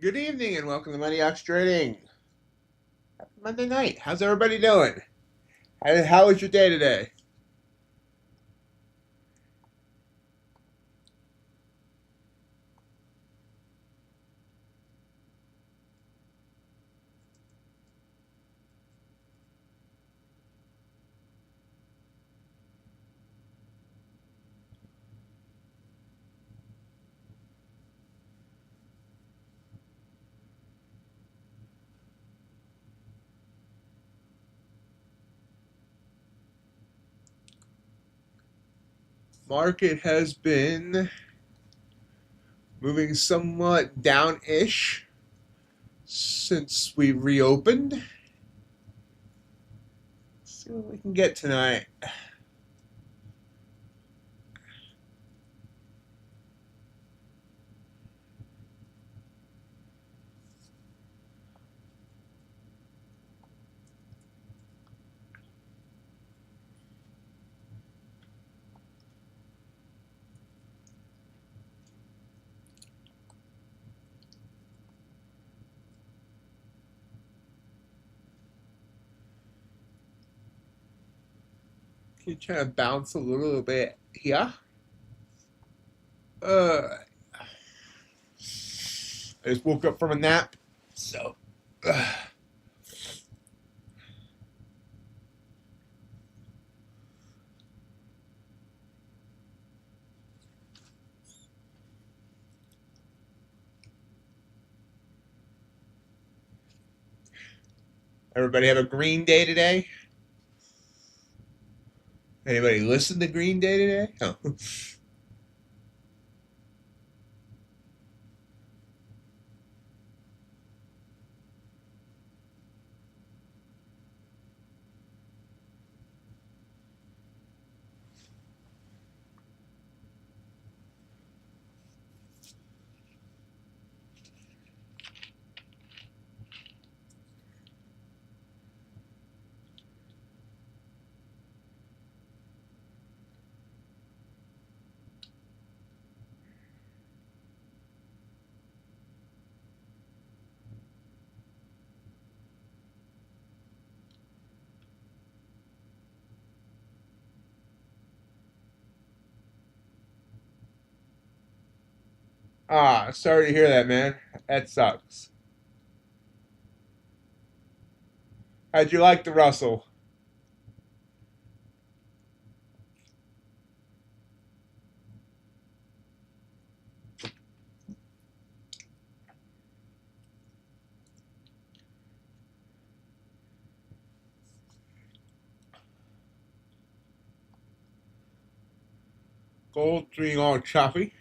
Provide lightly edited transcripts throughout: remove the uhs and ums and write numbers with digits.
Good evening and welcome to MightyOxTrading. Happy Monday night. How's everybody doing? How was your day today? Market has been moving somewhat down-ish since we reopened. Let's see what we can get tonight. Can you try to bounce a little bit here? I just woke up from a nap, so. Everybody have a green day today? Anybody listen to Green Day today? Oh. Sorry to hear that, man. That sucks. How'd you like the Russell? Gold being all choppy.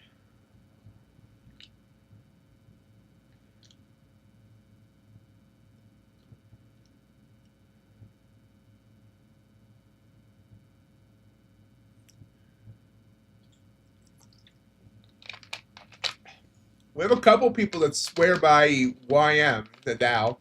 We have a couple people that swear by YM, the Dow.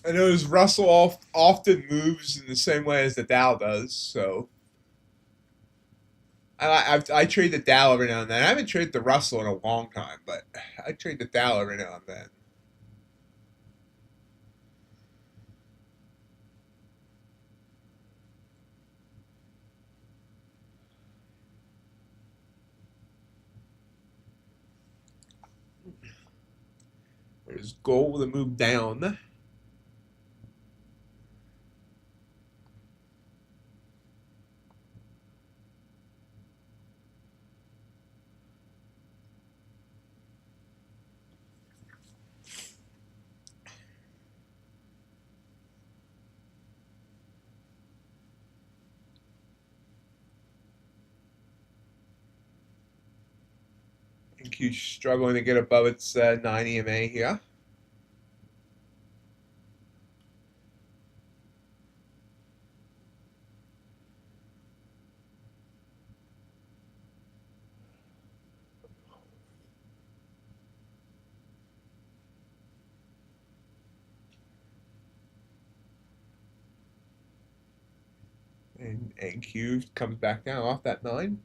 I know Russell often moves in the same way as the Dow does, so I trade the Dow every now and then. I haven't traded the Russell in a long time, but I trade the Dow every now and then. There's gold with a move down. NQ struggling to get above its 9 EMA here. and Q comes back down off that 9.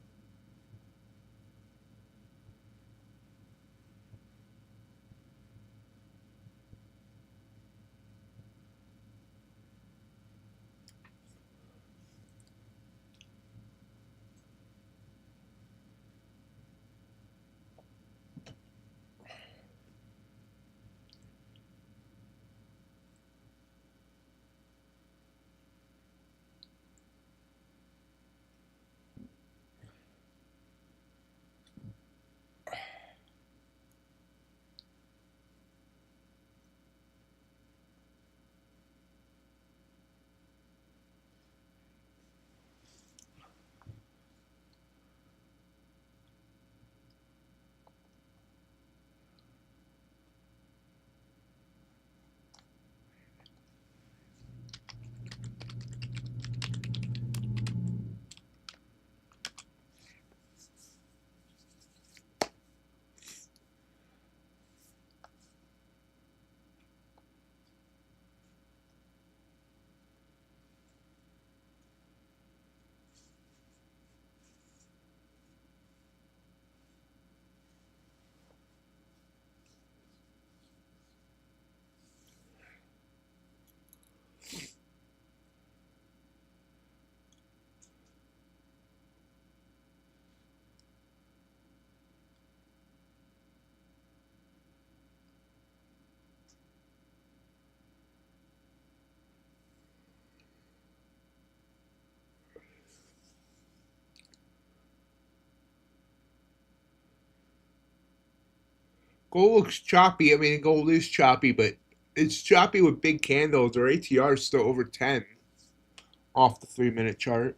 Gold looks choppy. I mean, gold is choppy, but it's choppy with big candles. Our ATR is still over 10 off the 3-minute chart.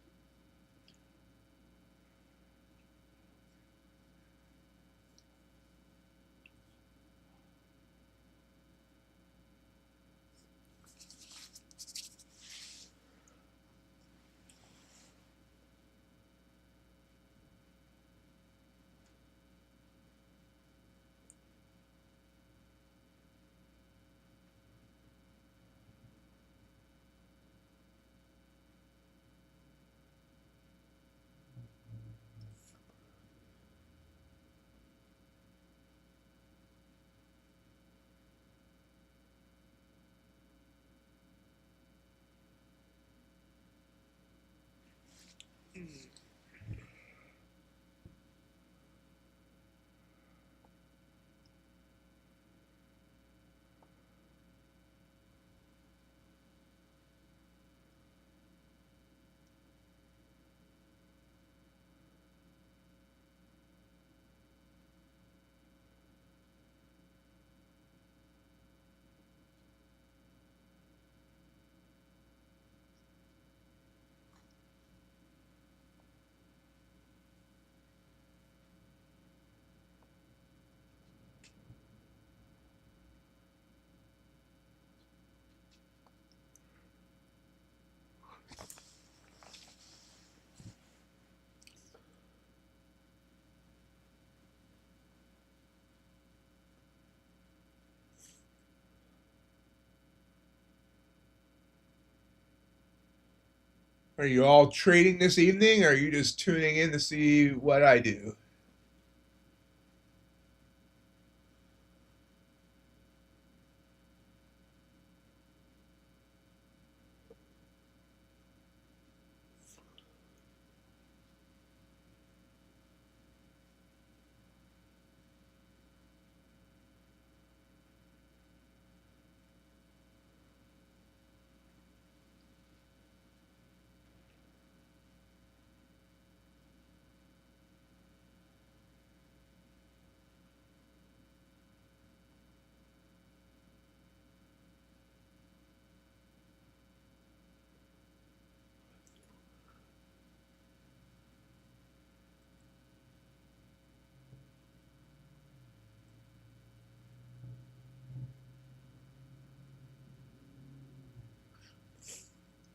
Are you all trading this evening, or are you just tuning in to see what I do?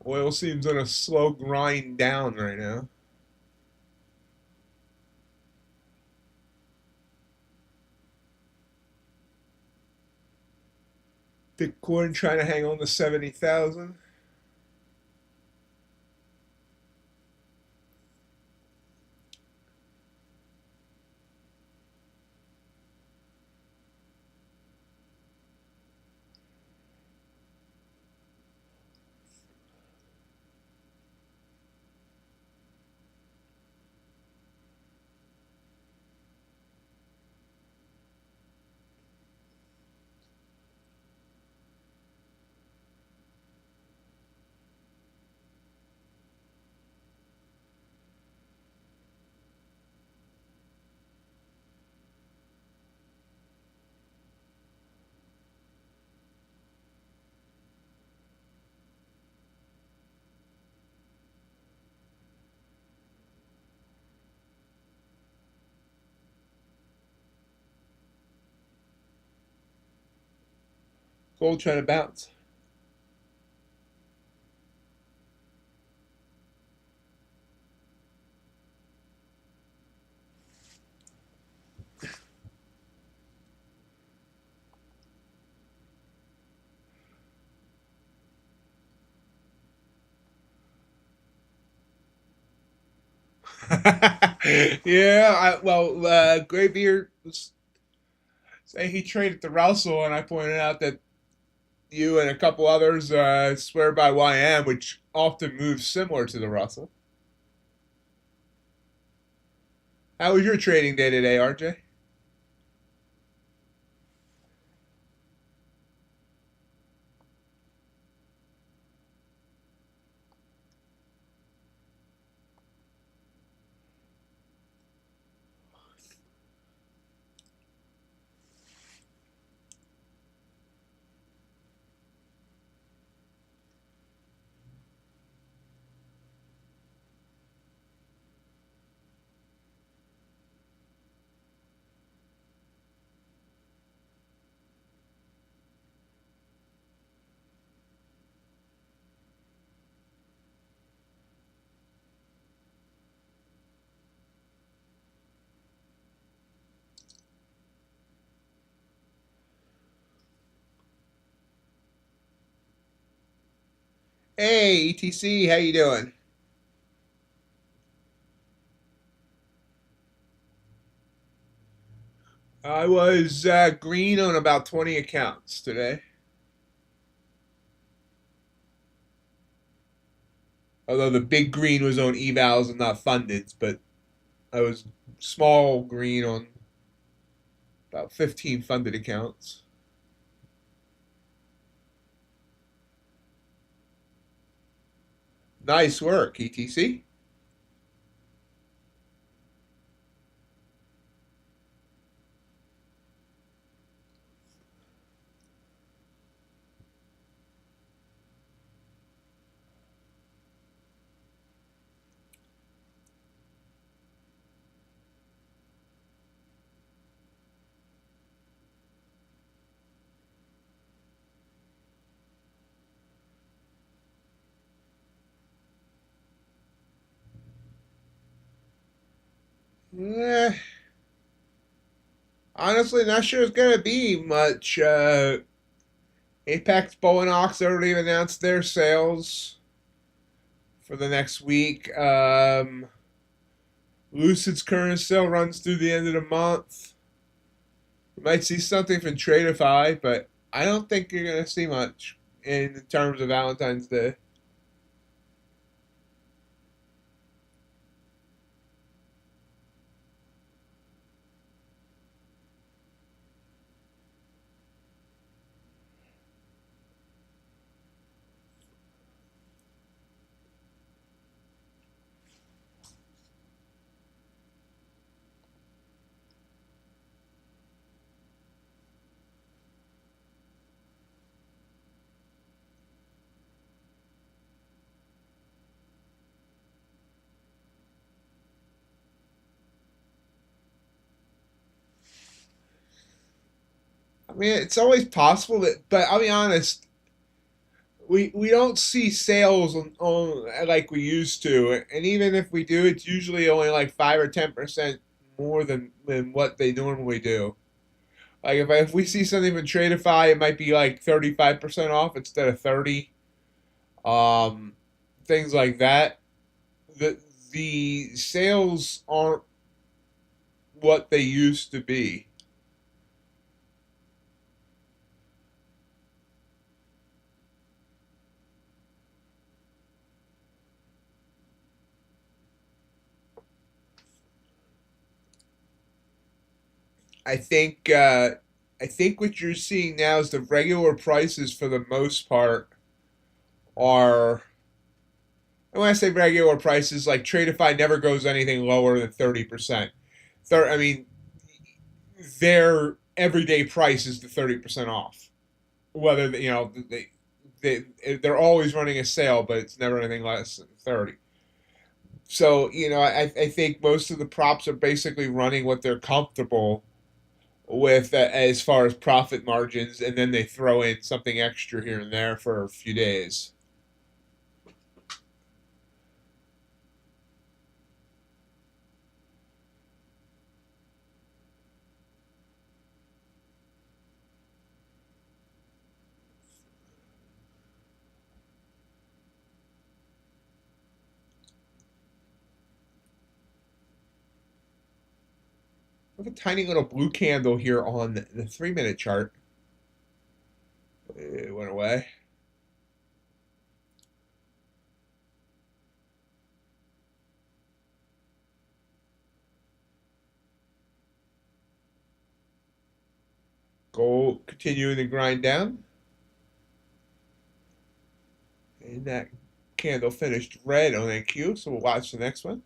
Oil seems on a slow grind down right now. Bitcoin trying to hang on to 70,000. Gold trying to bounce. Yeah, Graybeard was saying he traded the Russell, and I pointed out that you and a couple others swear by YM, which often moves similar to the Russell. How was your trading day today, RJ? Hey, ETC, how you doing? I was green on about 20 accounts today. Although the big green was on evals and not fundeds, but I was small green on about 15 funded accounts. Nice work, ETC. Eh, honestly, not sure it's gonna be much. Apex Bow and Ox already announced their sales for the next week. Lucid's current sale runs through the end of the month. You might see something from Tradeify, but I don't think you're gonna see much in terms of Valentine's Day. I mean, it's always possible that, but I'll be honest, we don't see sales on like we used to, and even if we do, it's usually only like 5 or 10% more than what they normally do. Like if we see something from Tradeify, it might be like 35% off instead of 30. Um, things like that. The sales aren't what they used to be. I think uh, I think what you're seeing now is the regular prices for the most part are. And when I say regular prices, like Tradeify never goes anything lower than 30%. I mean, their everyday price is the 30% off. Whether they're always running a sale, but it's never anything less than 30. So I think most of the props are basically running what they're comfortable with as far as profit margins, and then they throw in something extra here and there for a few days. I have a tiny little blue candle here on the 3-minute chart. It went away. Gold continuing to grind down. And that candle finished red on NQ, so we'll watch the next one.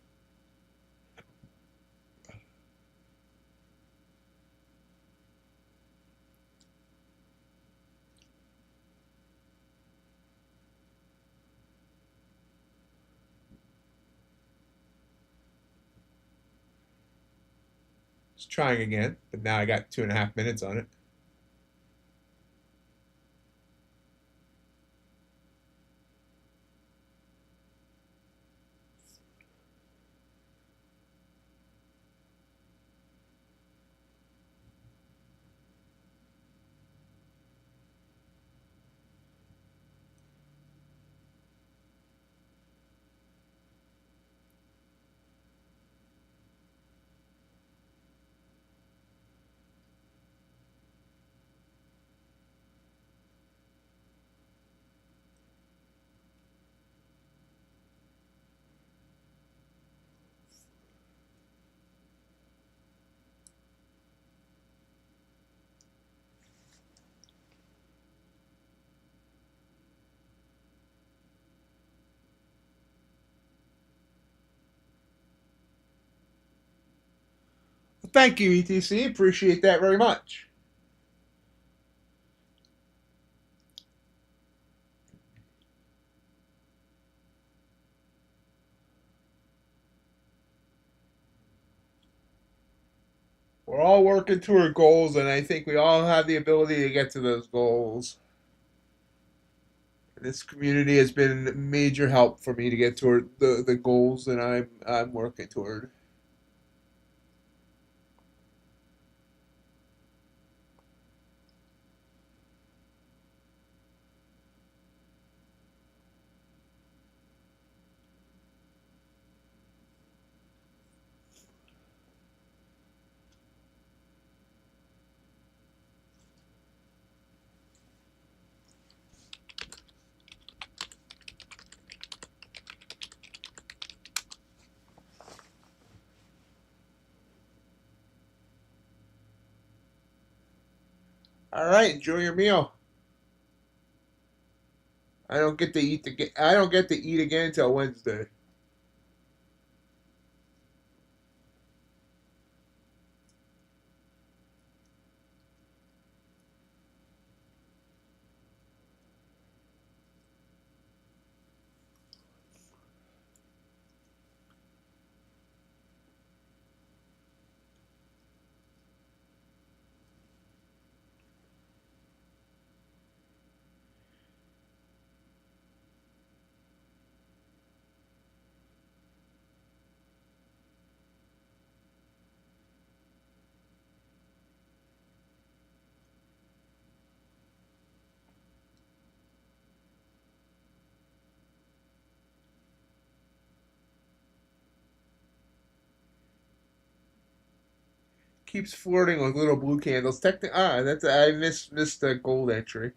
It's trying again, but now I got 2.5 minutes on it. Thank you, ETC. Appreciate that very much. We're all working toward goals, and I think we all have the ability to get to those goals. This community has been major help for me to get toward the goals that I'm working toward. All right, enjoy your meal. I don't get to eat I don't get to eat again until Wednesday. Keeps flirting with little blue candles. That's I missed the gold entry.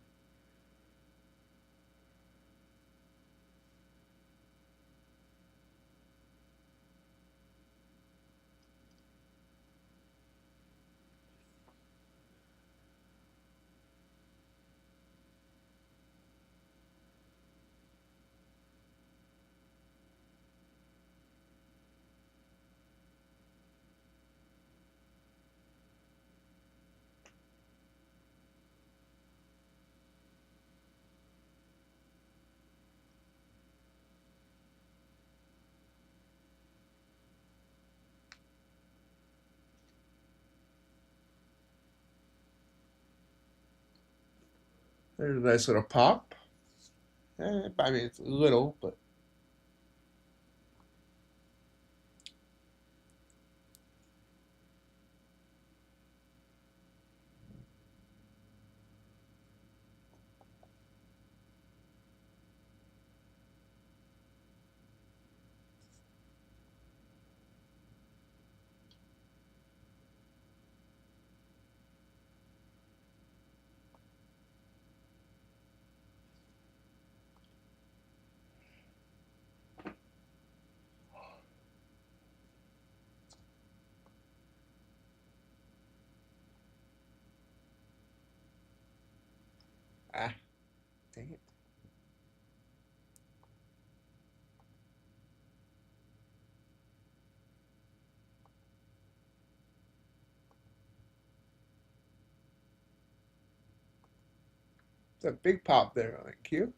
There's a nice little pop. I mean, it's little, but ah, dang it. It's a big pop there. Thank you.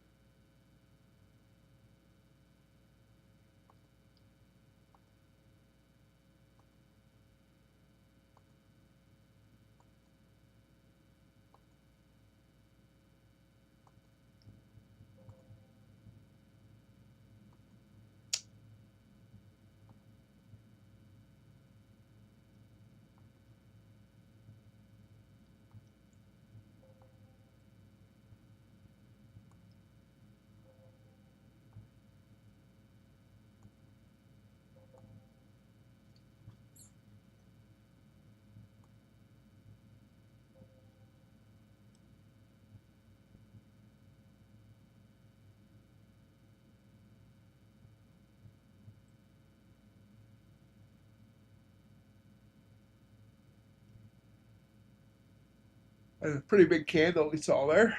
That's a pretty big candle we saw there.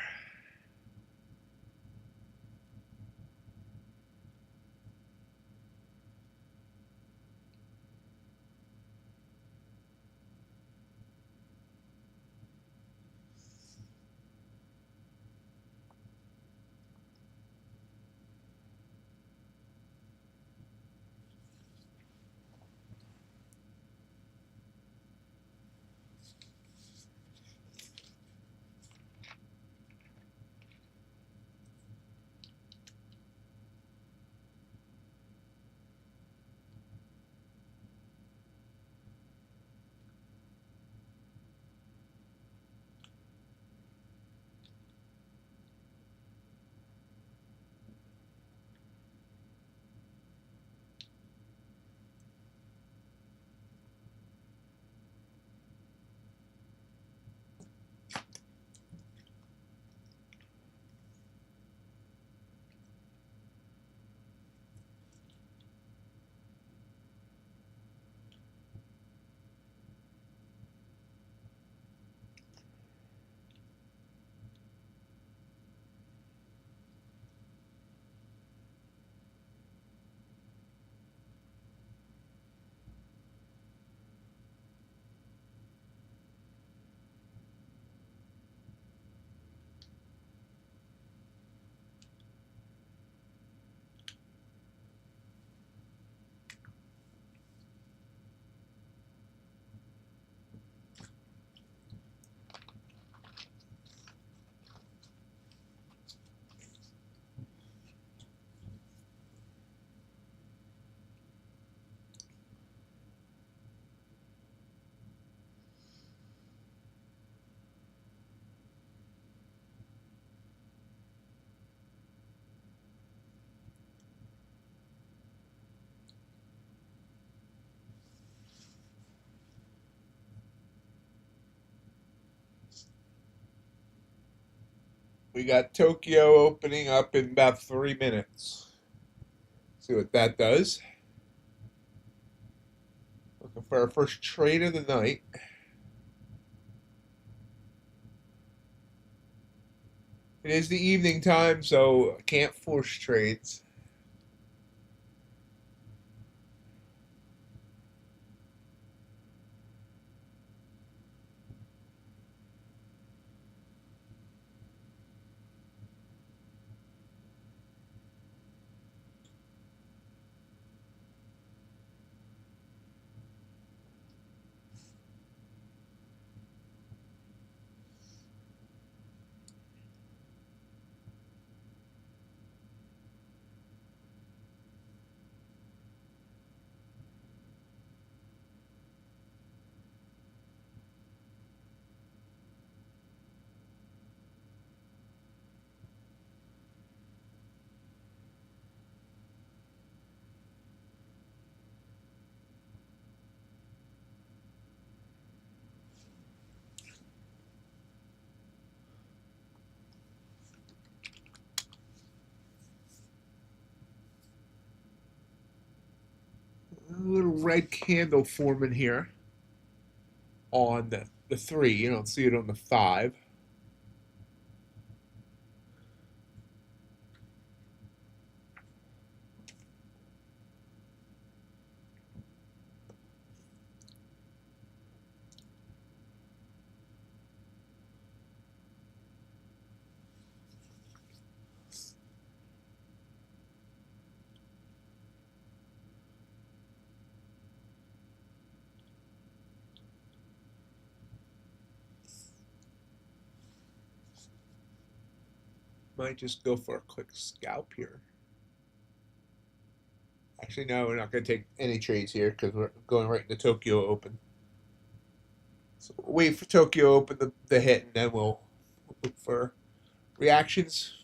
We got Tokyo opening up in about 3 minutes. See what that does. Looking for our first trade of the night. It is the evening time, so I can't force trades. A little red candle forming here on the 3. You don't see it on the 5. Might just go for a quick scalp here. Actually, no, we're not going to take any trades here because we're going right into Tokyo Open. So we'll wait for Tokyo Open the hit, and then we'll look for reactions.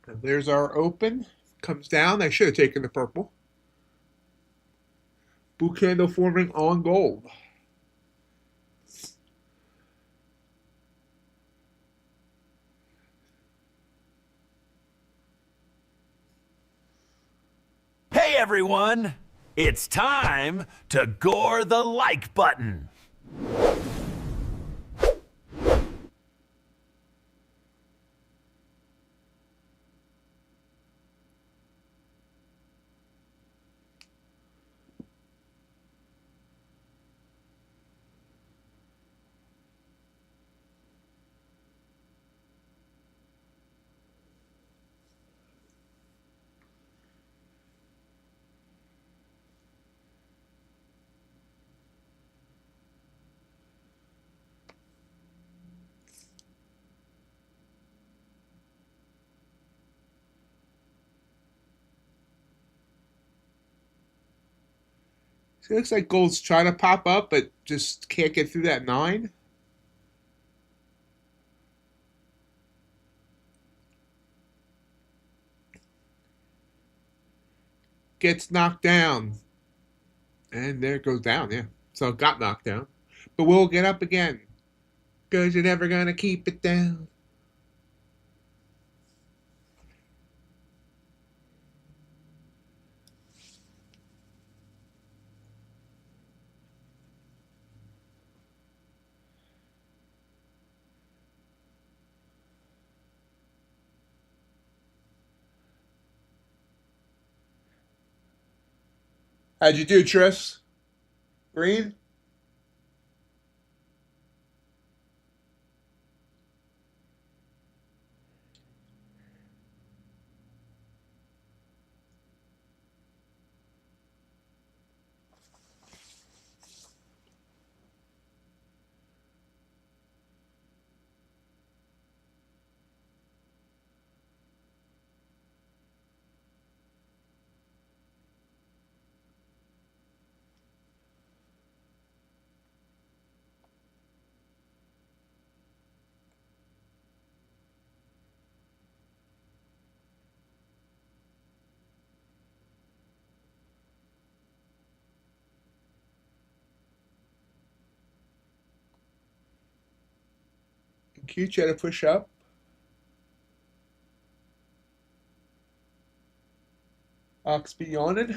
And there's our open. Comes down. I should have taken the purple. Blue candle forming on gold. Hey everyone! It's time to gore the like button. So it looks like gold's trying to pop up, but just can't get through that 9. Gets knocked down. And there it goes down, yeah. So it got knocked down. But we'll get up again. Because you're never going to keep it down. How'd you do, Tris? Green? Q try to push up. Ox be yawning.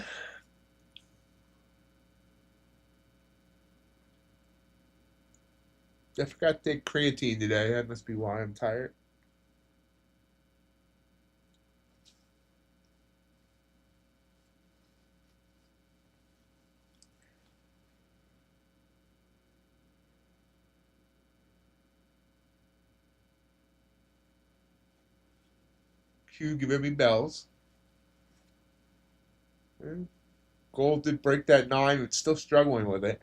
I forgot to take creatine today. That must be why I'm tired. Q giving me bells. Gold did break that 9, but still struggling with it.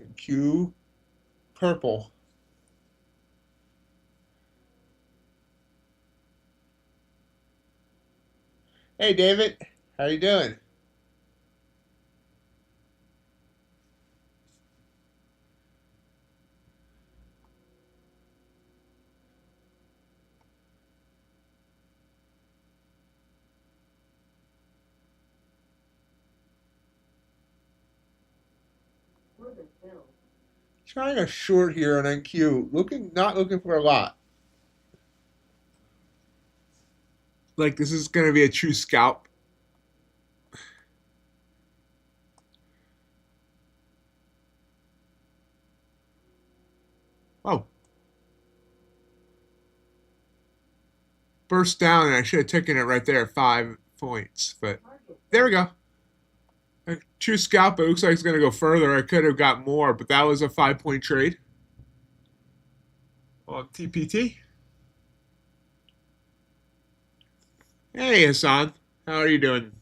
And Q purple. Hey David, how you doing? Trying a short here on NQ. Not looking for a lot. Like this is gonna be a true scalp. Oh. Burst down and I should have taken it right there at 5 points. But there we go. A true scalp, it looks like it's gonna go further. I could have got more, but that was a 5-point trade. On TPT. Hey Hassan, how are you doing?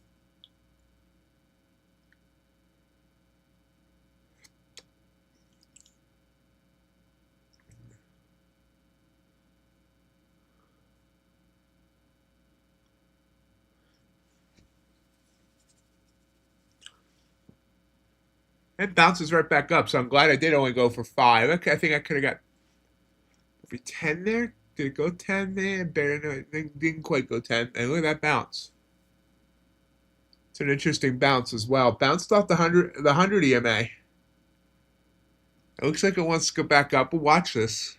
It bounces right back up, so I'm glad I did only go for 5. Okay, I think I could have got maybe 10 there. Did it go 10 there? Better no, it didn't quite go 10. And look at that bounce. It's an interesting bounce as well. Bounced off the 100 EMA. It looks like it wants to go back up. We'll watch this.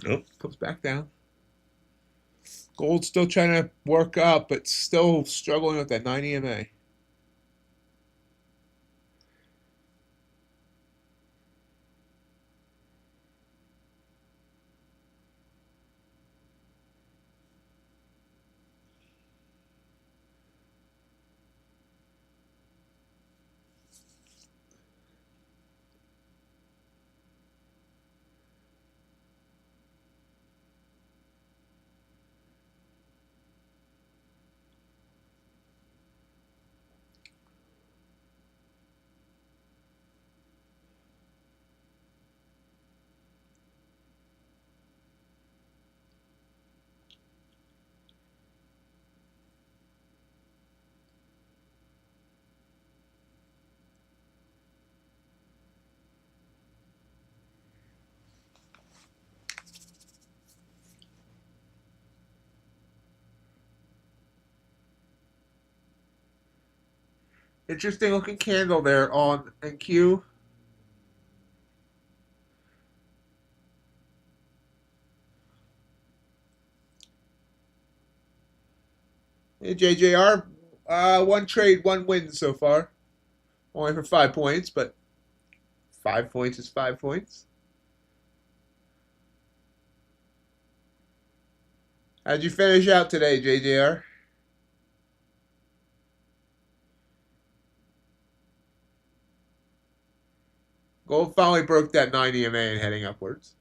Nope. Comes back down. Gold's still trying to work up, but still struggling with that 9 EMA. Interesting looking candle there on NQ. Hey, JJR, one trade, one win so far. Only for 5 points, but 5 points is 5 points. How'd you finish out today, JJR? Gold finally broke that 90 MA and heading upwards.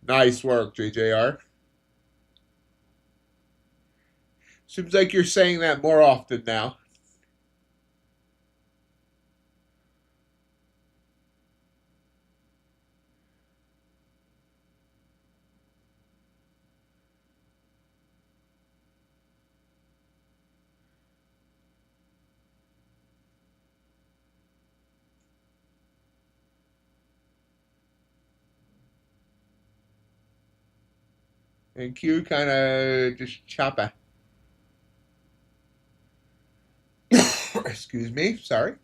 Nice work, JJR. Seems like you're saying that more often now. And Q kind of just choppa. Excuse me, sorry.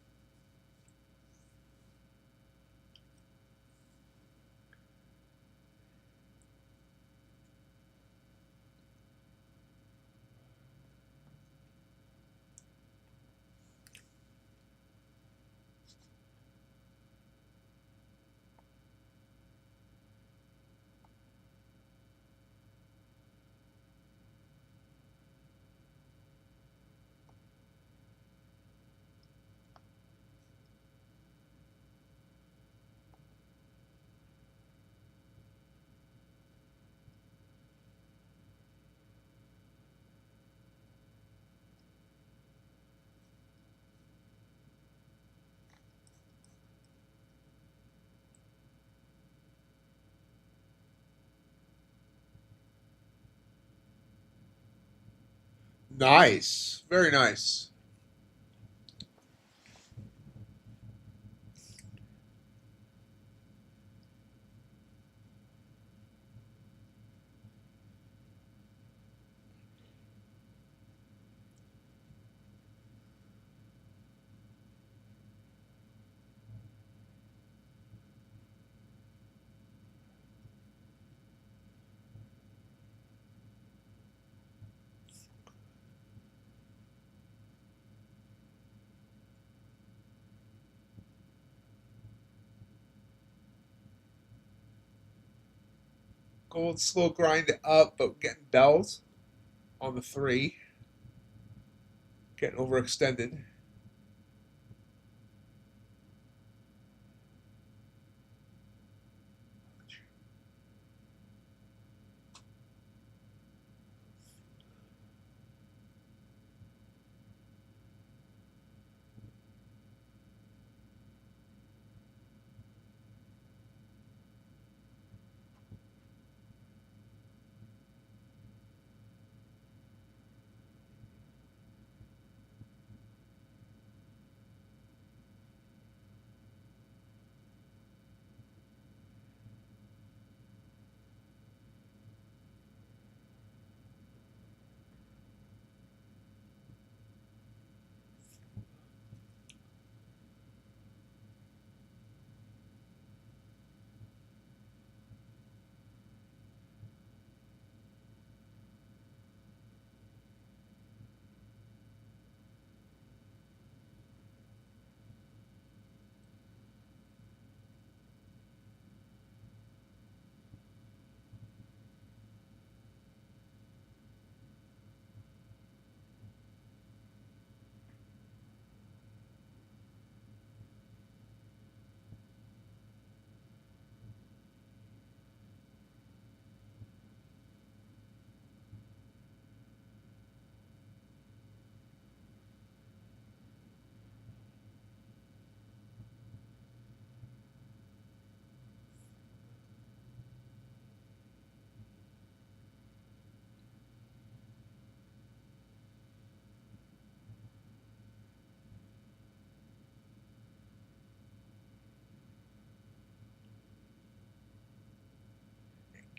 Nice. Very nice. Gold slow grind up, but getting bells on the 3. Getting overextended.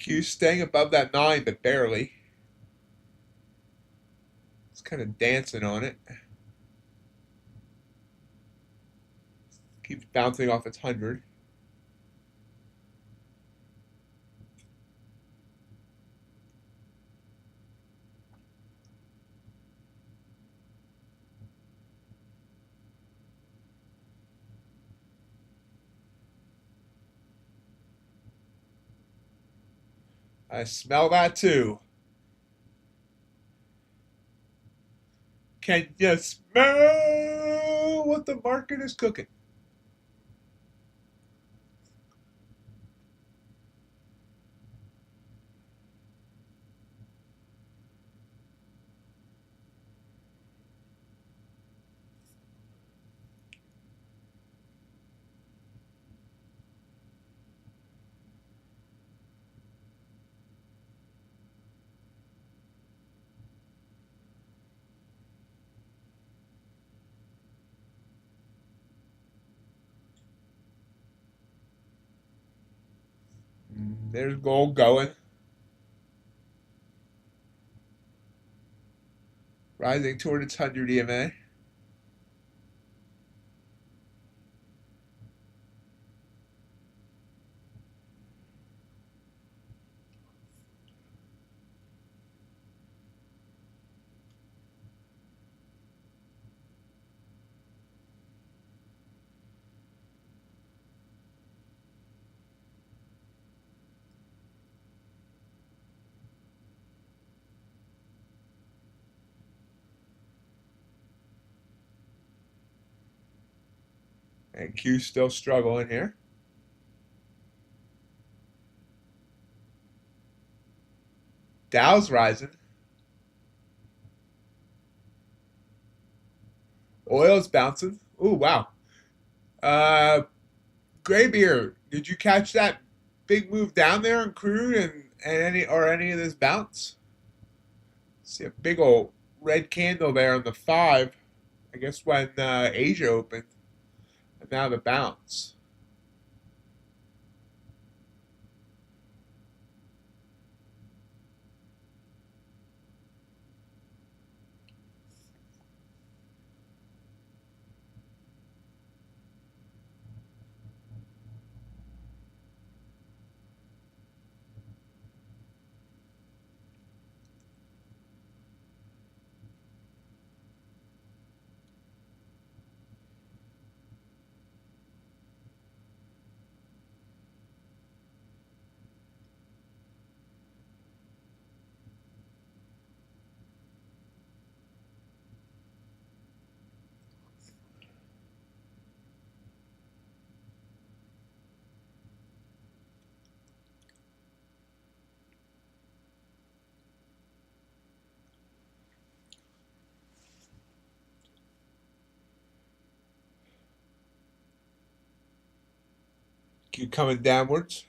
Q staying above that 9, but barely. It's kind of dancing on it. Keeps bouncing off its 100. I smell that too. Can you smell what the market is cooking? There's gold going. Rising toward its 100 EMA. And Q's still struggling here. Dow's rising. Oil's bouncing. Ooh, wow. Uh, Graybeard, did you catch that big move down there in crude and any of this bounce? See a big old red candle there on the 5. I guess when Asia opened. And now the bounce. Keep coming downwards.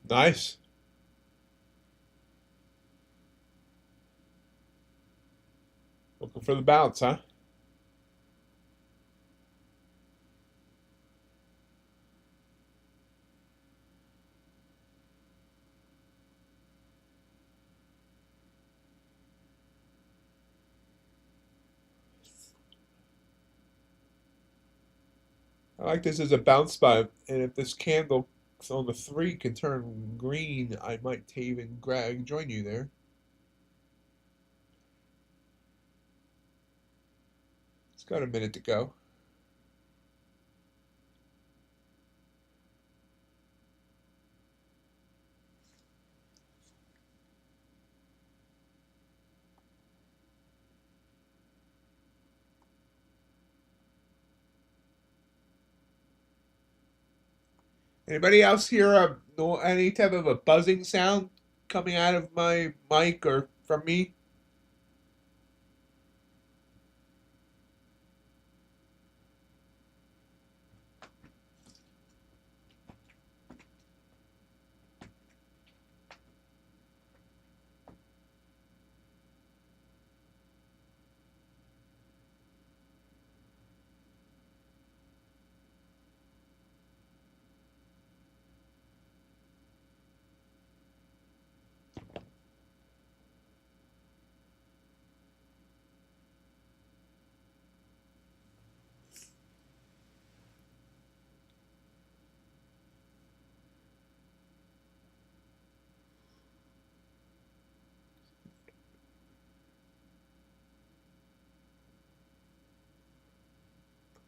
Nice. Looking for the bounce, huh? I like this as a bounce spot, and if this candle on the 3 can turn green, I might even join you there. It's got a minute to go. Anybody else hear any type of a buzzing sound coming out of my mic or from me?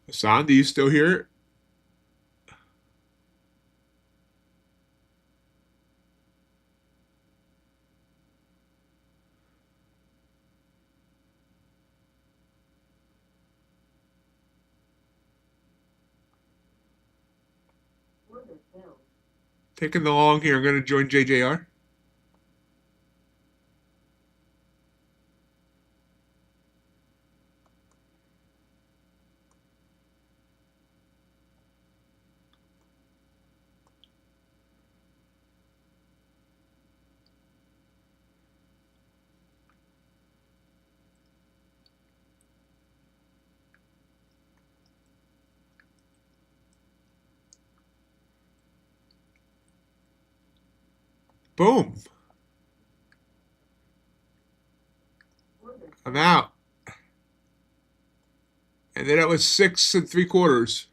Hassan, do you still hear it? Taking the long here. I'm going to join JJR. Boom. I'm out. And then it was 6 3/4.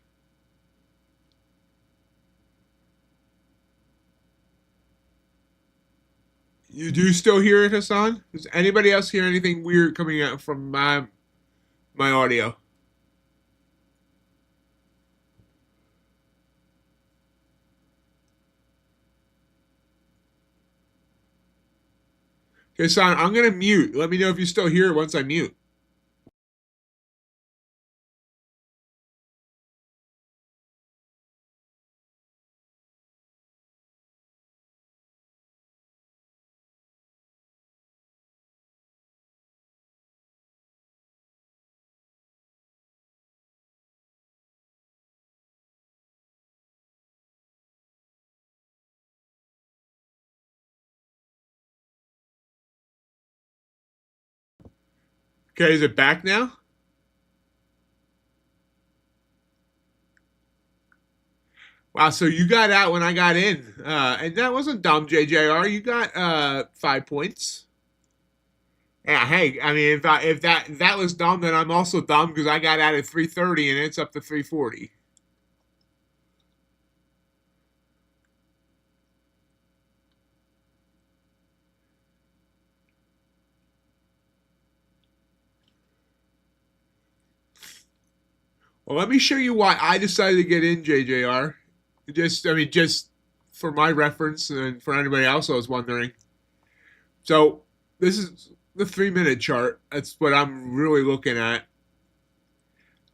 You do still hear it, Hassan? Does anybody else hear anything weird coming out from my audio? Okay, Hassan, I'm gonna mute. Let me know if you still hear it once I mute. Okay, is it back now? Wow, so you got out when I got in. And that wasn't dumb, JJR. You got 5 points. Yeah, hey, I mean, if that was dumb, then I'm also dumb because I got out at 3:30 and it's up to 3:40. Well, let me show you why I decided to get in, JJR. Just for my reference and for anybody else I was wondering. So this is the 3-minute chart. That's what I'm really looking at.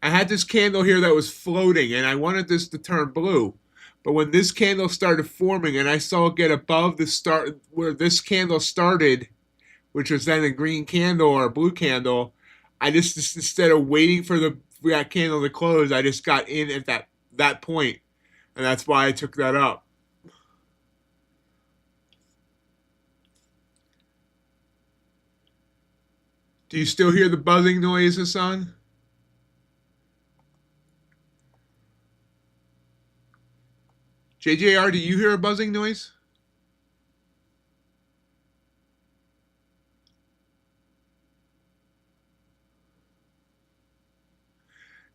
I had this candle here that was floating, and I wanted this to turn blue. But when this candle started forming, and I saw it get above the start where this candle started, which was then a green candle or a blue candle, I just instead of waiting for that candle to close, I just got in at that point, and that's why I took that up. Do you still hear the buzzing noise, Hassan? JJR, do you hear a buzzing noise?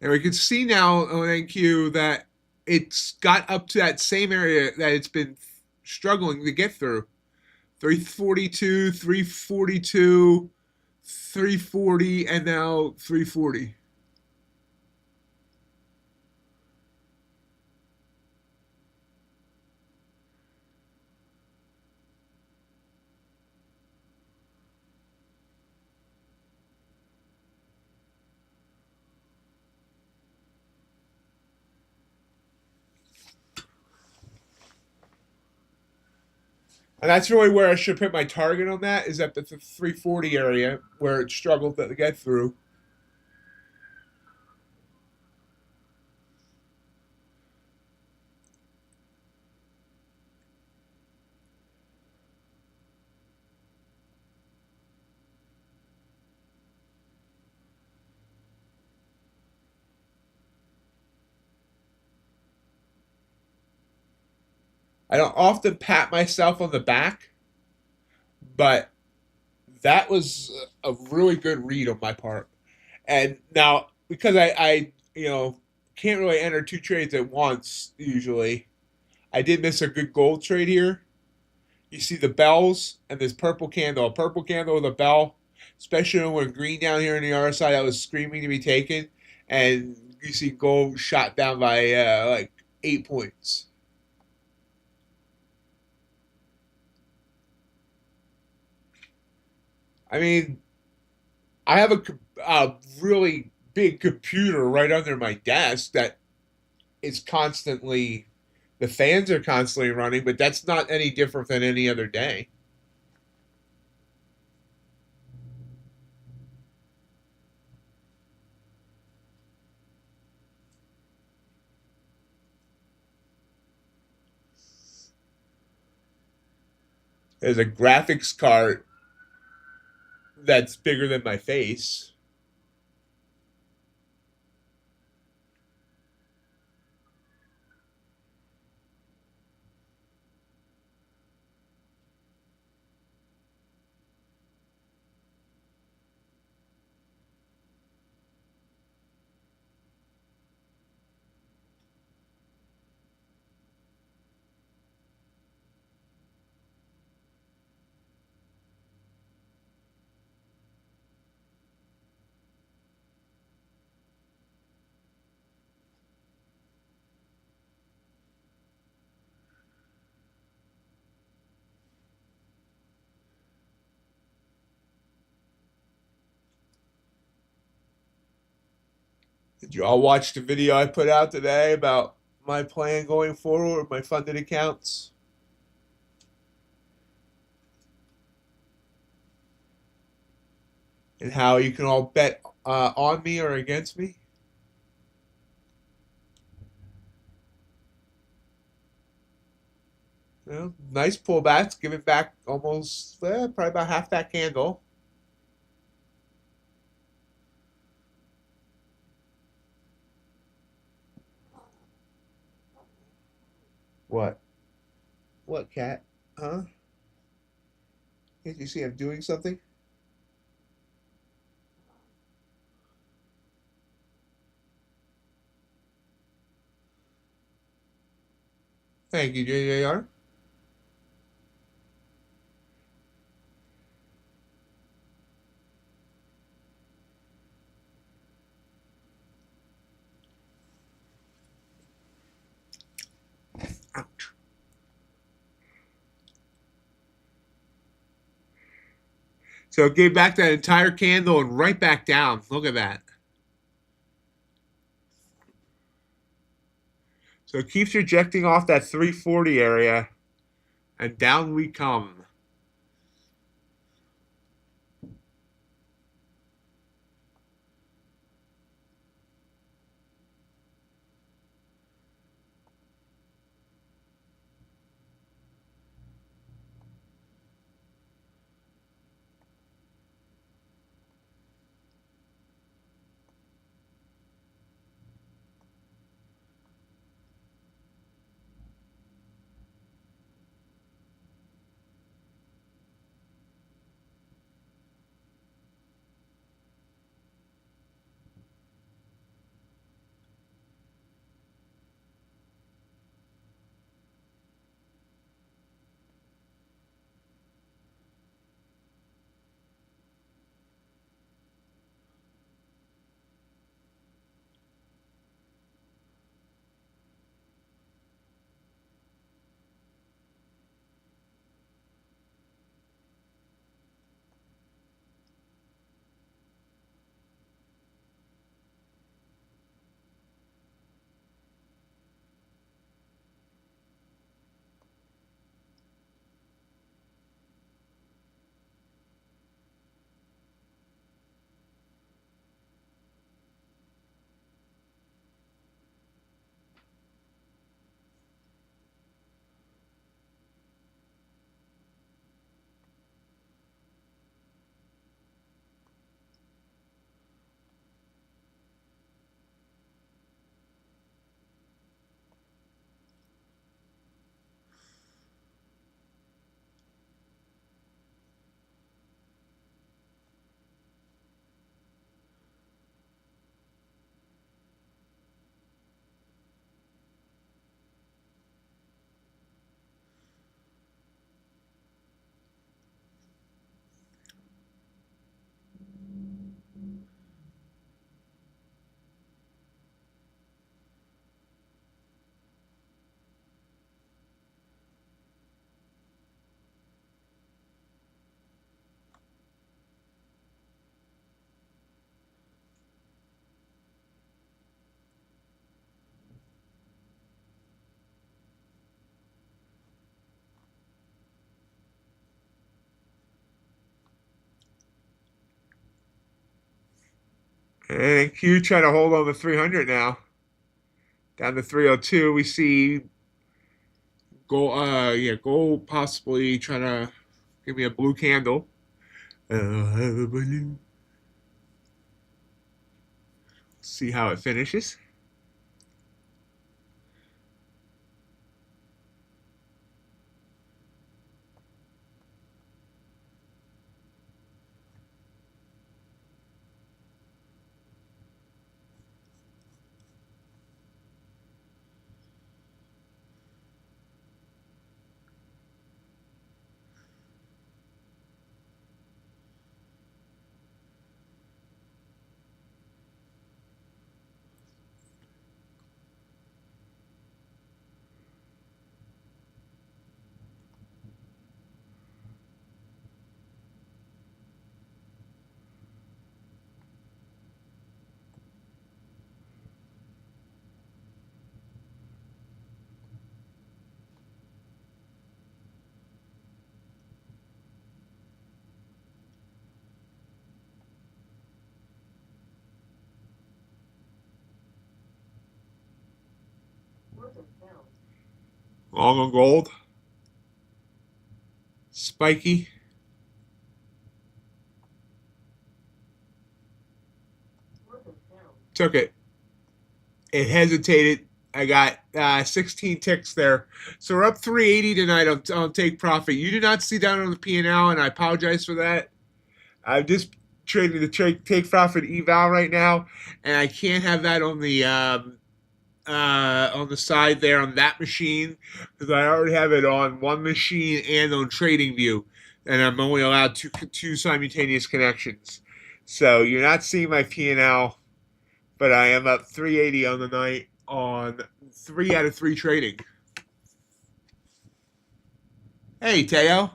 And we can see now on NQ that it's got up to that same area that it's been struggling to get through. 342, 342, 340, and now 340. And that's really where I should put my target on that, is at the 340 area where it struggled to get through. I don't often pat myself on the back, but that was a really good read on my part. And now, because I can't really enter two trades at once usually, I did miss a good gold trade here. You see the bells and this purple candle. A purple candle with a bell, especially when green down here on the other side that was screaming to be taken. And you see gold shot down by like 8 points. I mean, I have a really big computer right under my desk that is constantly, the fans are constantly running, but that's not any different than any other day. There's a graphics card that's bigger than my face. Did you all watch the video I put out today about my plan going forward with my funded accounts? And how you can all bet on me or against me? Nice pullbacks, giving back almost, probably about half that candle. What? What, cat? Huh? Can't you see I'm doing something? Thank you, JJR. Ouch. So it gave back that entire candle and right back down. Look at that. So it keeps rejecting off that 340 area, and down we come. And Q trying to hold on to 300 now. Down to 302. We see gold. Gold possibly trying to give me a blue candle. I'll have a balloon. See how it finishes. Long on gold. Spiky. Took it. It hesitated. I got 16 ticks there. So we're up 380 tonight on take profit. You did not see down on the P&L, and I apologize for that. I'm just trading the take profit eval right now, and I can't have that on the side there on that machine because I already have it on one machine and on TradingView, and I'm only allowed two simultaneous connections. So you're not seeing my P&L, but I am up 380 on the night on 3 out of 3 trading. Hey, Teo.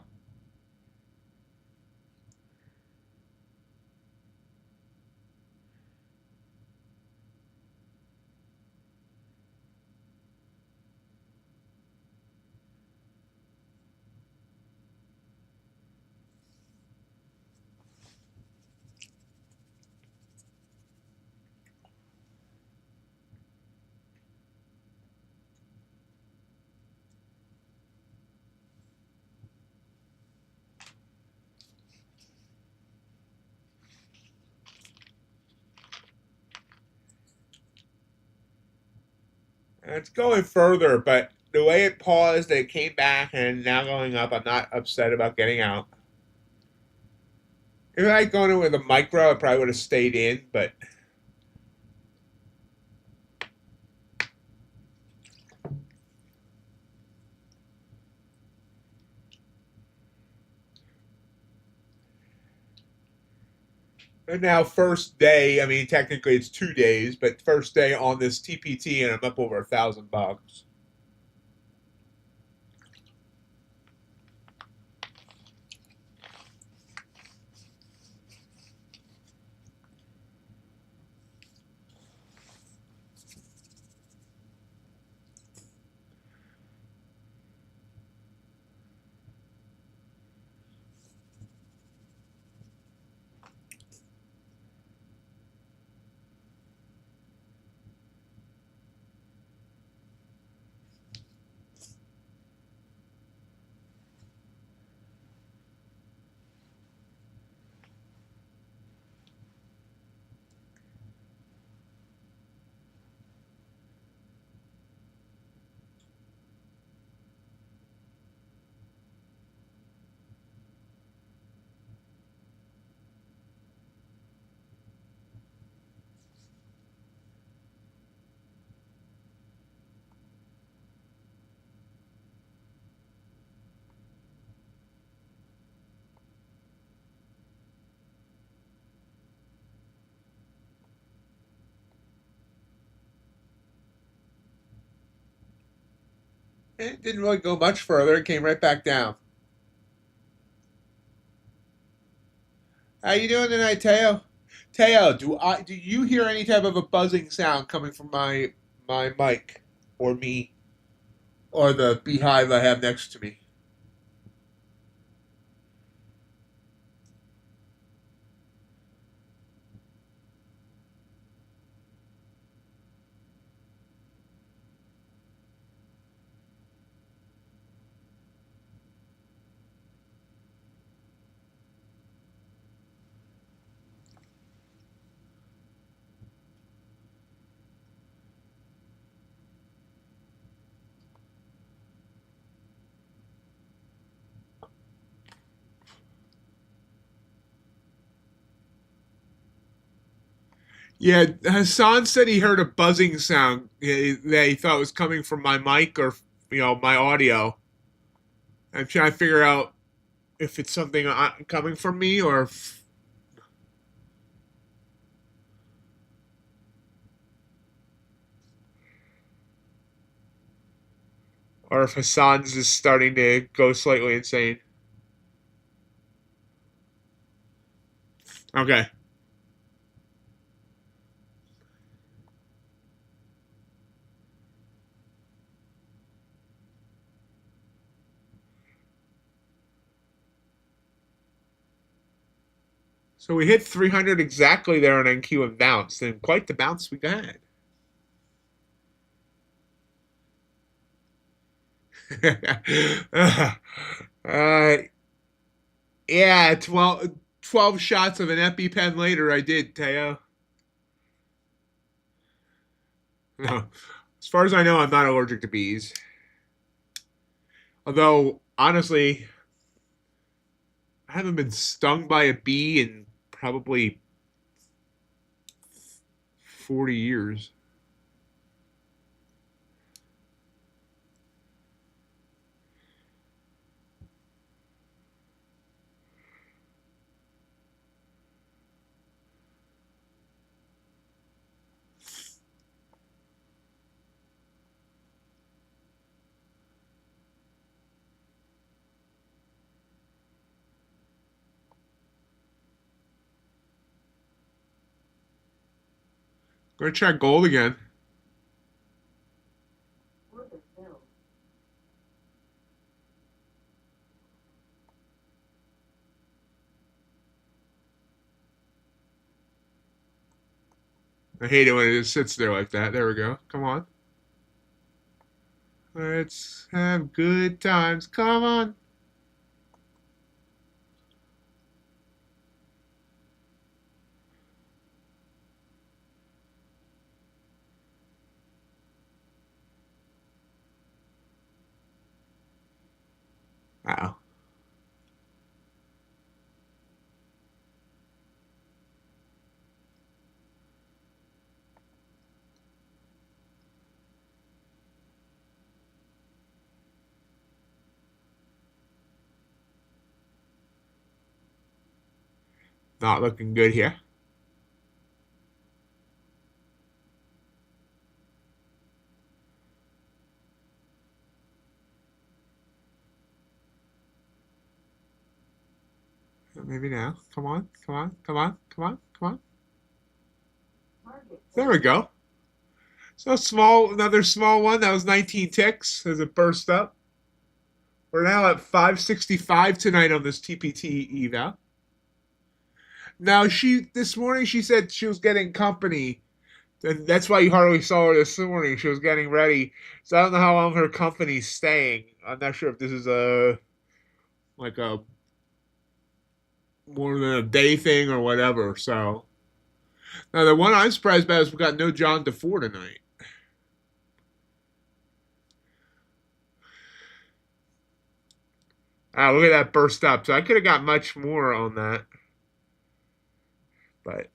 It's going further, but the way it paused, it came back, and now going up. I'm not upset about getting out. If I had gone in with a micro, I probably would have stayed in, but now first day. I mean, technically it's 2 days, but first day on this TPT, and I'm up over $1,000. It didn't really go much further. It came right back down. How you doing tonight, Teo? Teo, do you hear any type of a buzzing sound coming from my mic, or me, or the beehive I have next to me? Yeah, Hassan said he heard a buzzing sound that he thought was coming from my mic or my audio. I'm trying to figure out if it's something coming from me or if Hassan's is starting to go slightly insane. Okay. So we hit 300 exactly there on NQ and bounced, and quite the bounce we got. uh, yeah, 12 shots of an EpiPen later, I did, Teo. No. As far as I know, I'm not allergic to bees. Although, honestly, I haven't been stung by a bee in probably 40 years. Gonna try gold again. I hate it when it just sits there like that. There we go. Come on. Let's have good times. Come on. Uh-oh. Not looking good here. Maybe now. Come on. Come on. Come on. Come on. Come on. There we go. So small, another small one. That was 19 ticks as it burst up. We're now at 565 tonight on this TPT eval. Now this morning she said she was getting company, and that's why you hardly saw her this morning. She was getting ready. So I don't know how long her company's staying. I'm not sure if this is like a more than a day thing or whatever. So now the one I'm surprised about is we got no John DeFore tonight. Ah, look at that burst up. So I could have got much more on that. But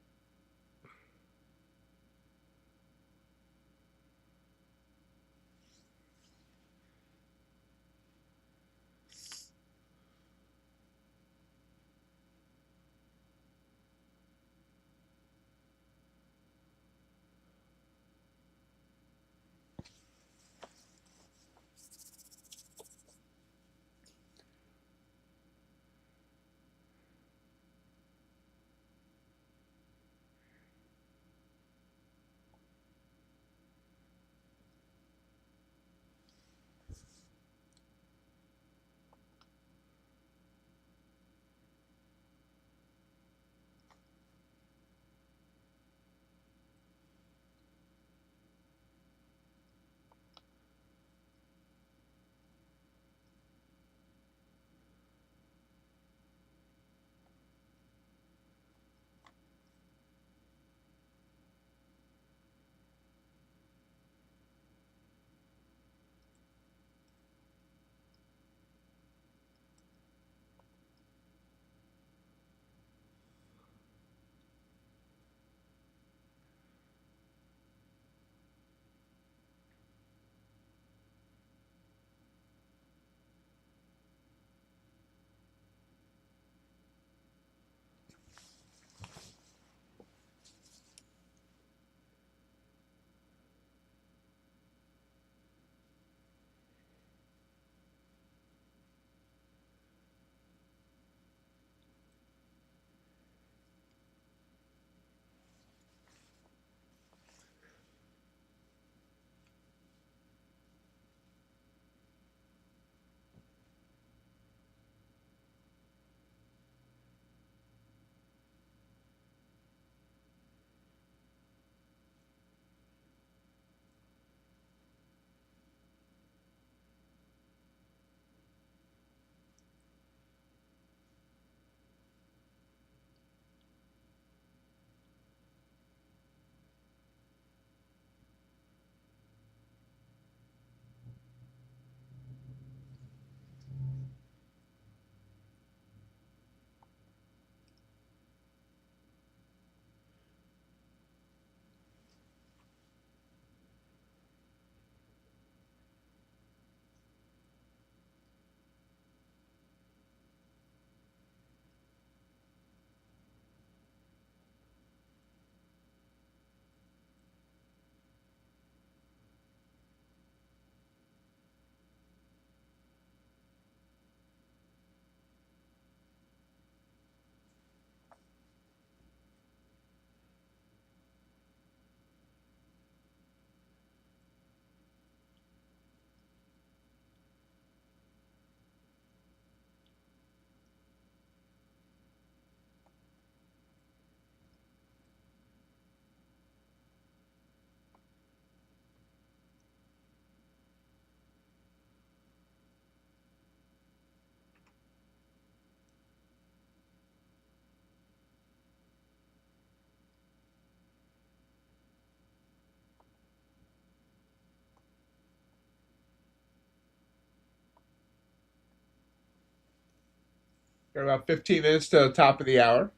Got about 15 minutes to the top of the hour.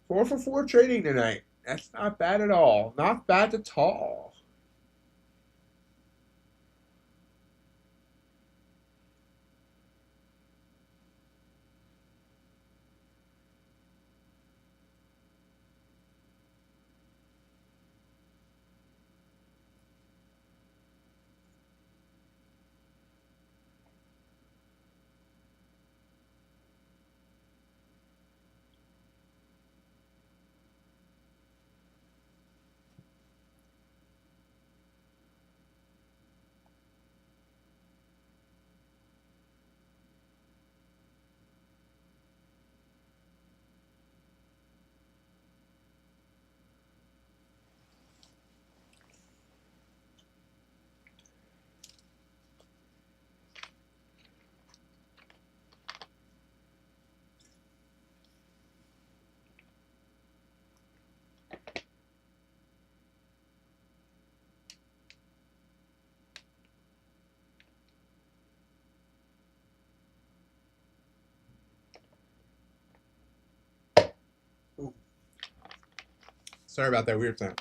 4 for 4 trading tonight. That's not bad at all. Not bad at all. Ooh. Sorry about that weird sound.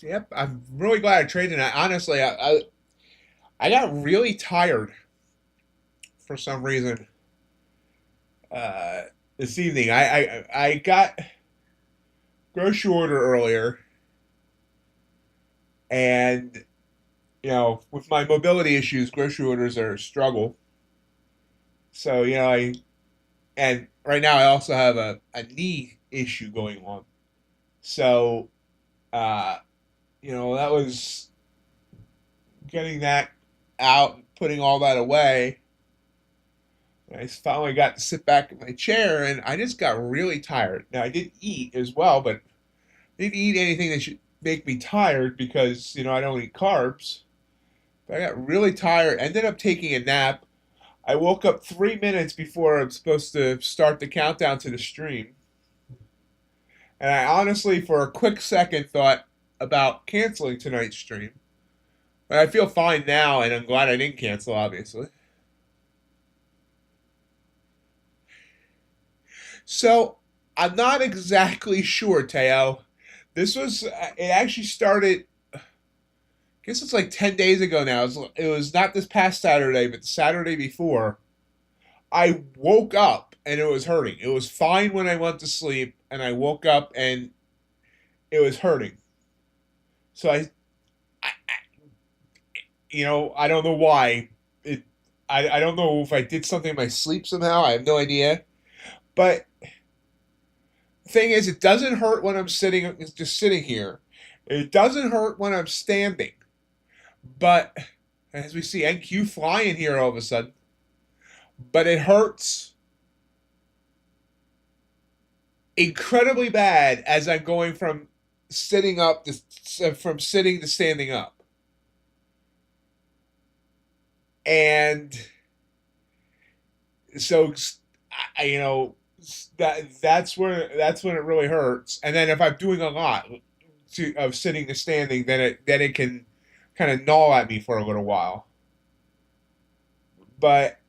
Yep, I'm really glad I traded tonight. Honestly, I got really tired for some reason uh, this evening. I got grocery order earlier, and with my mobility issues, grocery orders are a struggle. So and right now I also have a knee issue going on. So uh, that was getting that out and putting all that away. I finally got to sit back in my chair, and I just got really tired. Now I did eat as well, but I didn't eat anything that should make me tired because I don't eat carbs. But I got really tired. Ended up taking a nap. I woke up 3 minutes before I'm supposed to start the countdown to the stream, and I honestly, for a quick second, thought about canceling tonight's stream. But I feel fine now, and I'm glad I didn't cancel. Obviously. So I'm not exactly sure, Teo. It actually started, I guess it's like 10 days ago now. It was not this past Saturday, but the Saturday before. I woke up and it was hurting. It was fine when I went to sleep, and I woke up and it was hurting. So I don't know why. It, I don't know if I did something in my sleep somehow. I have no idea. But thing is, it doesn't hurt when I'm just sitting here. It doesn't hurt when I'm standing. But as we see NQ flying here all of a sudden, but it hurts incredibly bad as I'm going from sitting to standing up. And so that's when it really hurts. And then if I'm doing a lot of sitting to standing, then it can kind of gnaw at me for a little while. But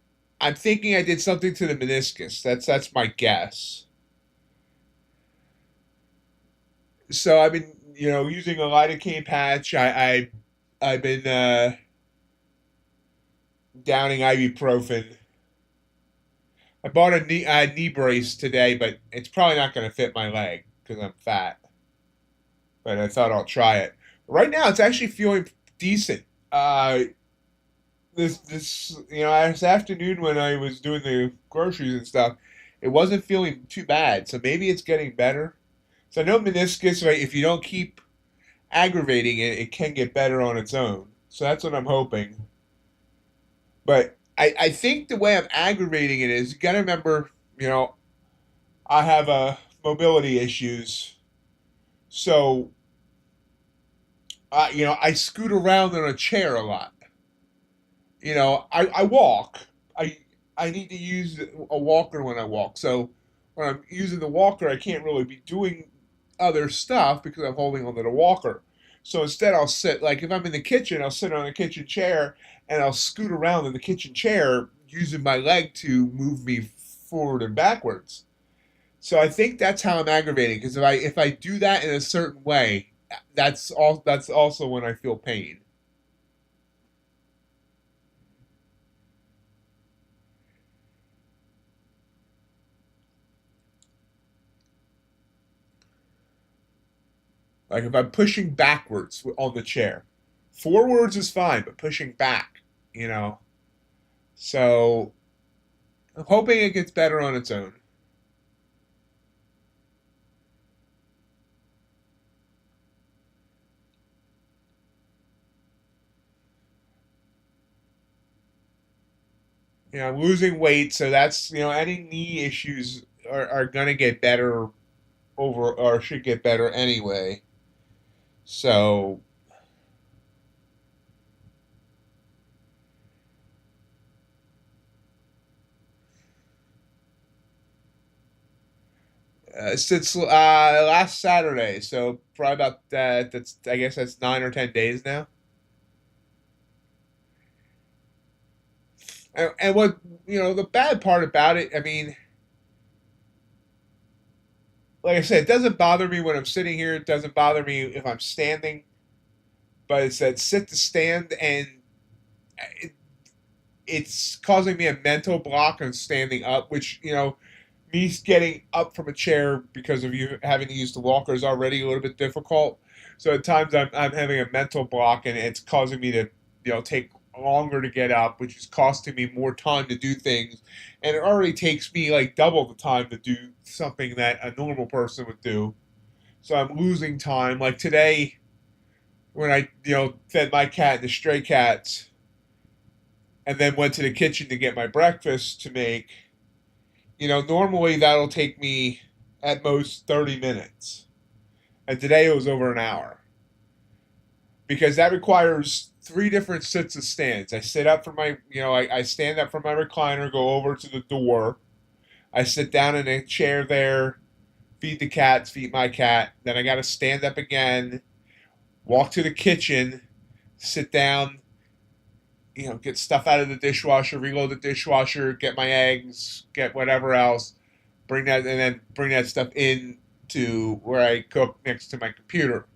I'm thinking I did something to the meniscus. That's my guess. So I've been using a lidocaine patch. I've been downing ibuprofen. I bought a knee brace today, but it's probably not going to fit my leg because I'm fat. But I thought I'll try it. Right now, it's actually feeling decent. This this afternoon when I was doing the groceries and stuff, it wasn't feeling too bad. So maybe it's getting better. So I know meniscus, right? If you don't keep aggravating it, it can get better on its own. So that's what I'm hoping. But I think the way I'm aggravating it is you got to remember, I have mobility issues. So, I scoot around in a chair a lot. I walk. I I need to use a walker when I walk. So when I'm using the walker, I can't really be doing other stuff because I'm holding onto the walker. So instead, I'll sit like if I'm in the kitchen, I'll sit on a kitchen chair and I'll scoot around in the kitchen chair using my leg to move me forward and backwards. So I think that's how I'm aggravating because if I do that in a certain way, that's also when I feel pain. Like if I'm pushing backwards on the chair, forwards is fine, but pushing back, you know. So I'm hoping it gets better on its own. I'm losing weight, so that's any knee issues are gonna get better over or should get better anyway. So since last Saturday, so probably about that. That's I guess that's 9 or 10 days now. And what the bad part about it, I mean, like I said, it doesn't bother me when I'm sitting here. It doesn't bother me if I'm standing. But it's that sit to stand, and it, it's causing me a mental block on standing up, which me getting up from a chair because of you having to use the walker is already a little bit difficult. So at times I'm having a mental block, and it's causing me to take longer to get up, which is costing me more time to do things, and it already takes me like double the time to do something that a normal person would do. So I'm losing time. Like today, when I fed my cat the stray cats, and then went to the kitchen to get my breakfast to make. Normally that'll take me at most 30 minutes. And today it was over an hour. Because that requires three different sets of stands. I sit up from I stand up from my recliner, go over to the door. I sit down in a chair there, feed the cats, feed my cat. Then I got to stand up again, walk to the kitchen, sit down, get stuff out of the dishwasher, reload the dishwasher, get my eggs, get whatever else, bring that, and then bring that stuff in to where I cook next to my computer.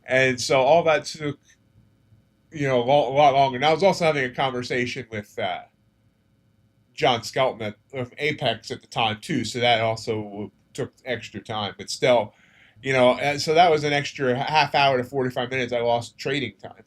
And so all that took, a lot longer. And I was also having a conversation with John Skelton of Apex at the time too, so that also took extra time. But still, and so that was an extra half hour to 45 minutes I lost trading time.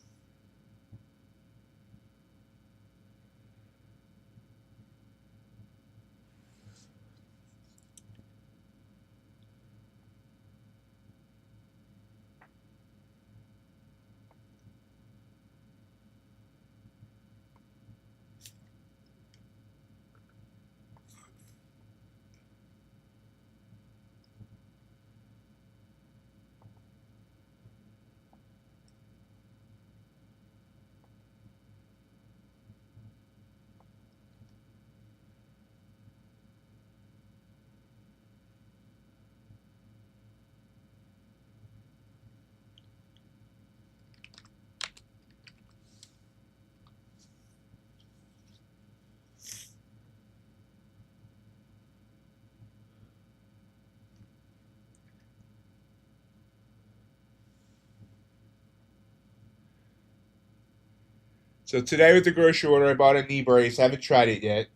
So today with the grocery order, I bought a knee brace. I haven't tried it yet.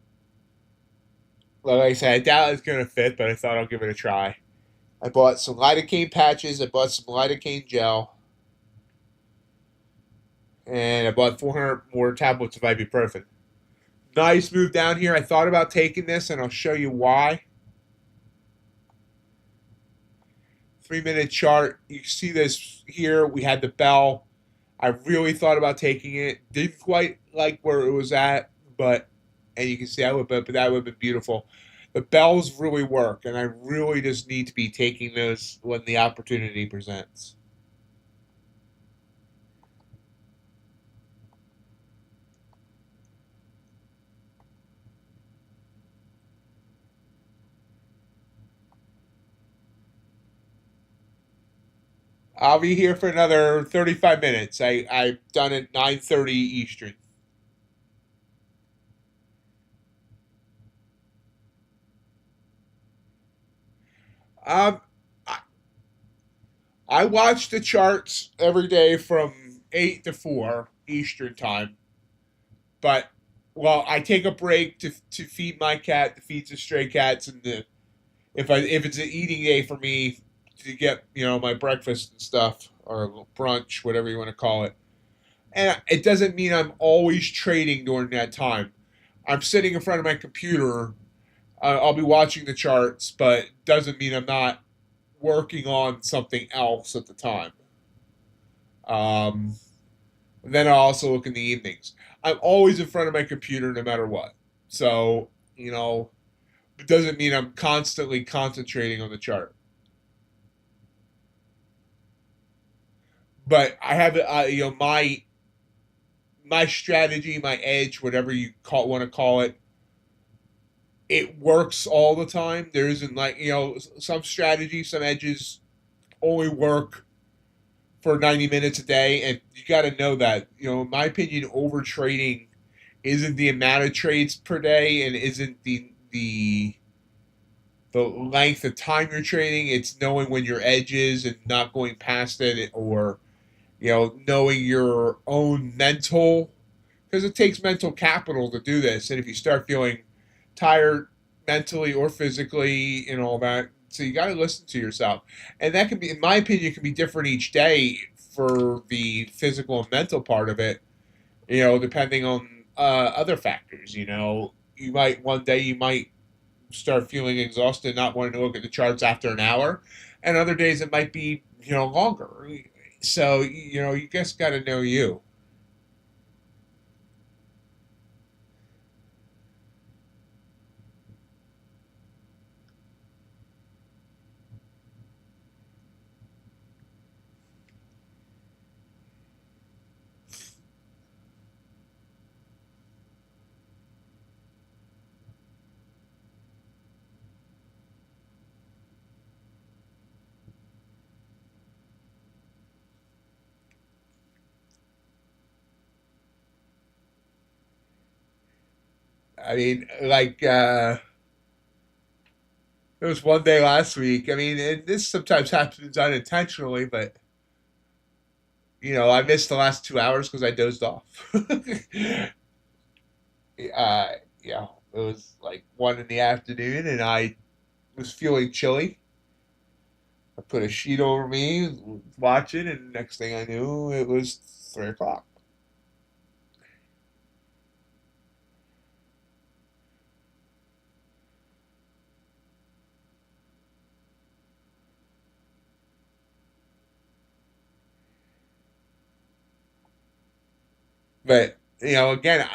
Like I said, I doubt it's gonna fit, but I thought I'll give it a try. I bought some lidocaine patches. I bought some lidocaine gel. and I bought 400 more tablets of ibuprofen. Nice move down here. I thought about taking this, and I'll show you why. 3-minute chart. You see this here. We had the bell. I really thought about taking it. Didn't quite like where it was at, but and you can see but that would have been beautiful. The bells really work, and I really just need to be taking those when the opportunity presents. I'll be here for another 35 minutes. I've done it 9:30 Eastern. Um, I, I watch the charts every day from 8 to 4 Eastern time. But well, I take a break to feed my cat, to feed the stray cats, and if it's an eating day for me to get my breakfast and stuff or brunch, whatever you want to call it. And it doesn't mean I'm always trading during that time. I'm sitting in front of my computer. I'll be watching the charts, but it doesn't mean I'm not working on something else at the time. Um, then I'll also look in the evenings. I'm always in front of my computer no matter what. So, it doesn't mean I'm constantly concentrating on the chart. But I have, my strategy, my edge, whatever you want to call it, it works all the time. There isn't like, some strategies, some edges only work for 90 minutes a day. And you got to know that, in my opinion, over trading isn't the amount of trades per day and isn't the length of time you're trading. It's knowing when your edge is and not going past it, or knowing your own mental, because it takes mental capital to do this. And if you start feeling tired mentally or physically and all that, so you got to listen to yourself. And that can be, in my opinion, can be different each day for the physical and mental part of it, depending on other factors. You might, one day you might start feeling exhausted, not wanting to look at the charts after an hour, and other days it might be longer. So you just got to know you. I mean, like there was one day last week. I mean, and this sometimes happens unintentionally, but I missed the last 2 hours because I dozed off. Yeah, it was like 1 in the afternoon, and I was feeling chilly. I put a sheet over me, watching, and next thing I knew, it was 3 o'clock. But again,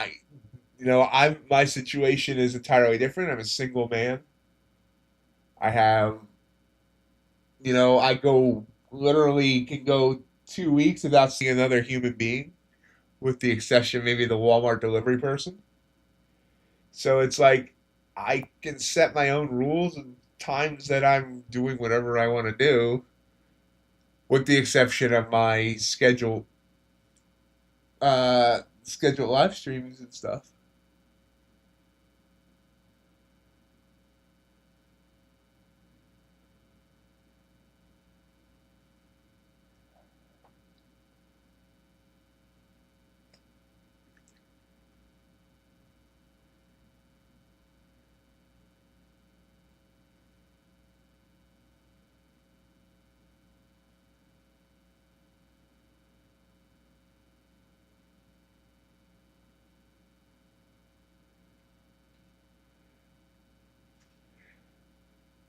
I'm my situation is entirely different. I'm a single man. I have, I go literally can go 2 weeks without seeing another human being, with the exception maybe the Walmart delivery person. So it's like I can set my own rules and times that I'm doing whatever I want to do, with the exception of my scheduled live streams and stuff.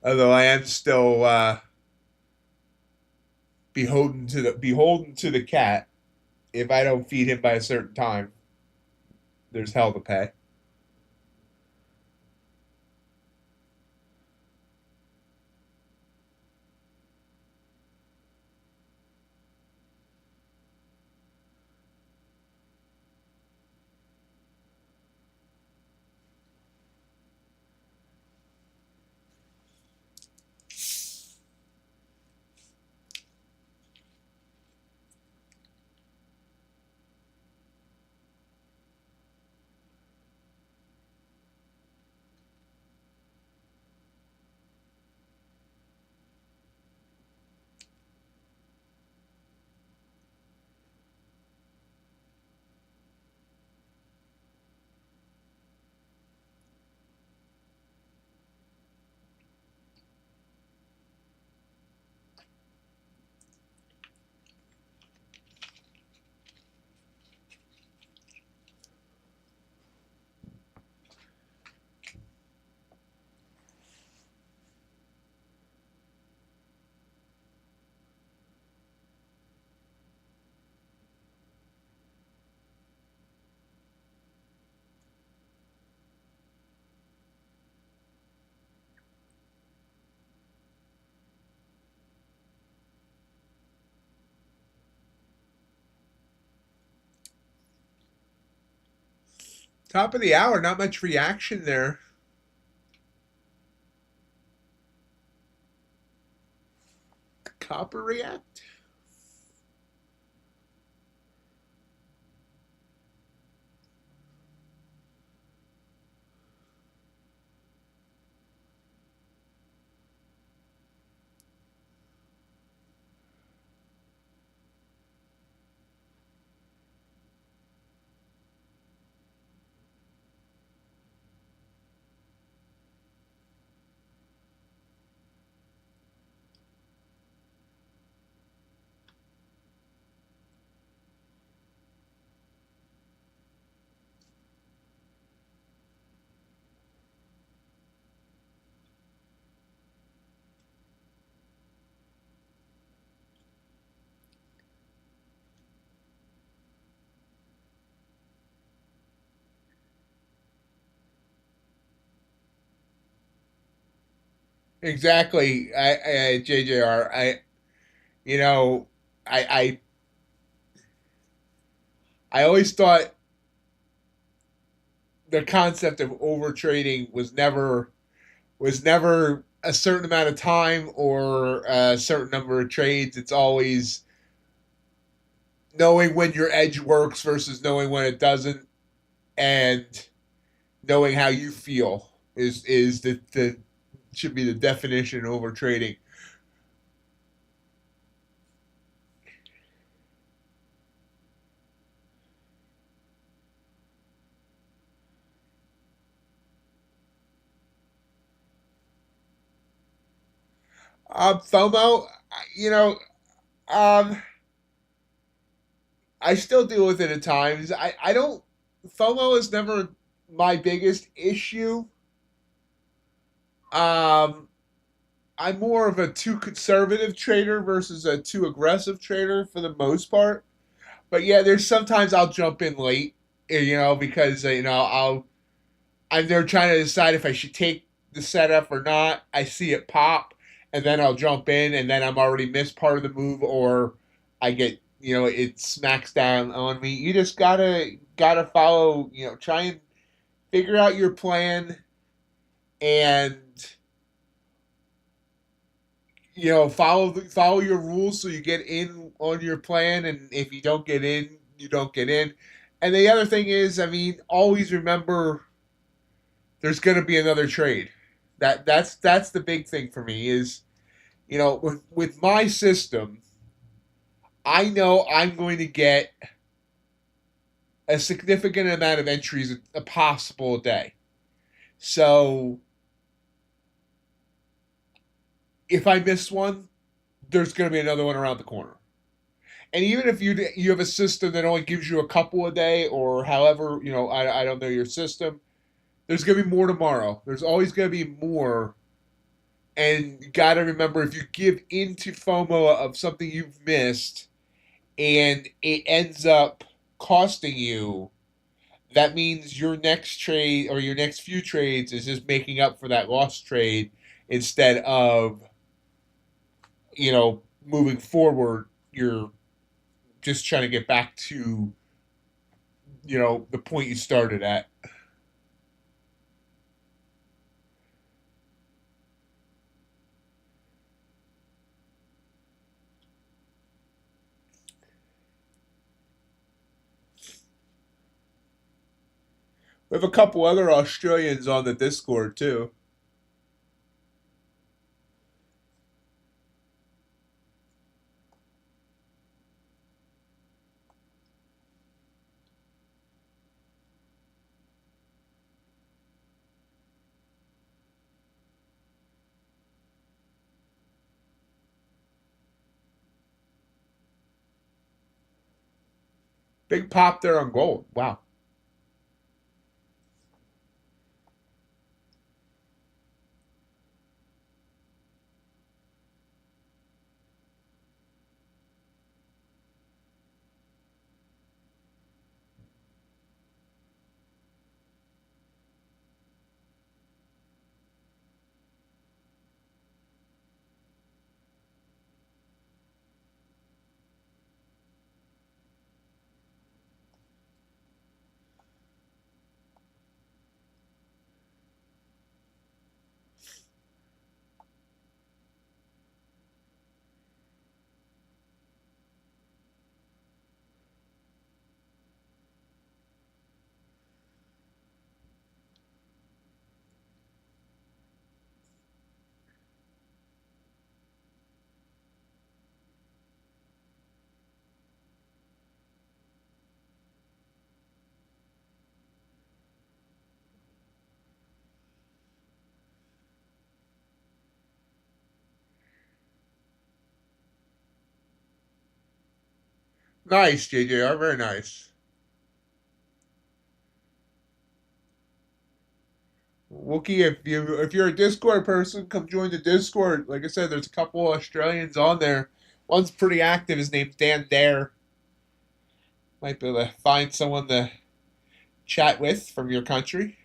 Although I am still beholden to the cat. If I don't feed him by a certain time, there's hell to pay. Top of the hour, not much reaction there. Copper react? Exactly. JJR. You know, I, I always thought the concept of overtrading was never a certain amount of time or a certain number of trades. It's always knowing when your edge works versus knowing when it doesn't, and knowing how you feel is the should be the definition of overtrading. FOMO, you know, um, I still deal with it at times. I don't. FOMO is never my biggest issue. Um, I'm more of a too conservative trader versus a too aggressive trader for the most part. But yeah, there's sometimes I'll jump in late, because I'm there trying to decide if I should take the setup or not. I see it pop, and then I'll jump in, and then I'm already missed part of the move, or I get it smacks down on me. You just gotta follow, try and figure out your plan, and follow your rules so you get in on your plan. And if you don't get in, you don't get in. And the other thing is, I mean, always remember there's going to be another trade. That's the big thing for me is, with my system, I know I'm going to get a significant amount of entries a possible a day. So if I miss one, there's going to be another one around the corner. And even if you have a system that only gives you a couple a day, or however, I don't know your system, there's going to be more tomorrow. There's always going to be more And you got to remember, if you give into FOMO of something you've missed and it ends up costing you, that means your next trade or your next few trades is just making up for that lost trade instead of, moving forward. You're just trying to get back to, the point you started at. We have a couple other Australians on the Discord too. Big pop there on gold. Wow. Nice, JJR. Very nice. Wookie, if you're a Discord person, come join the Discord. Like I said, there's a couple Australians on there. One's pretty active. His name's Dan Dare. Might be able to find someone to chat with from your country.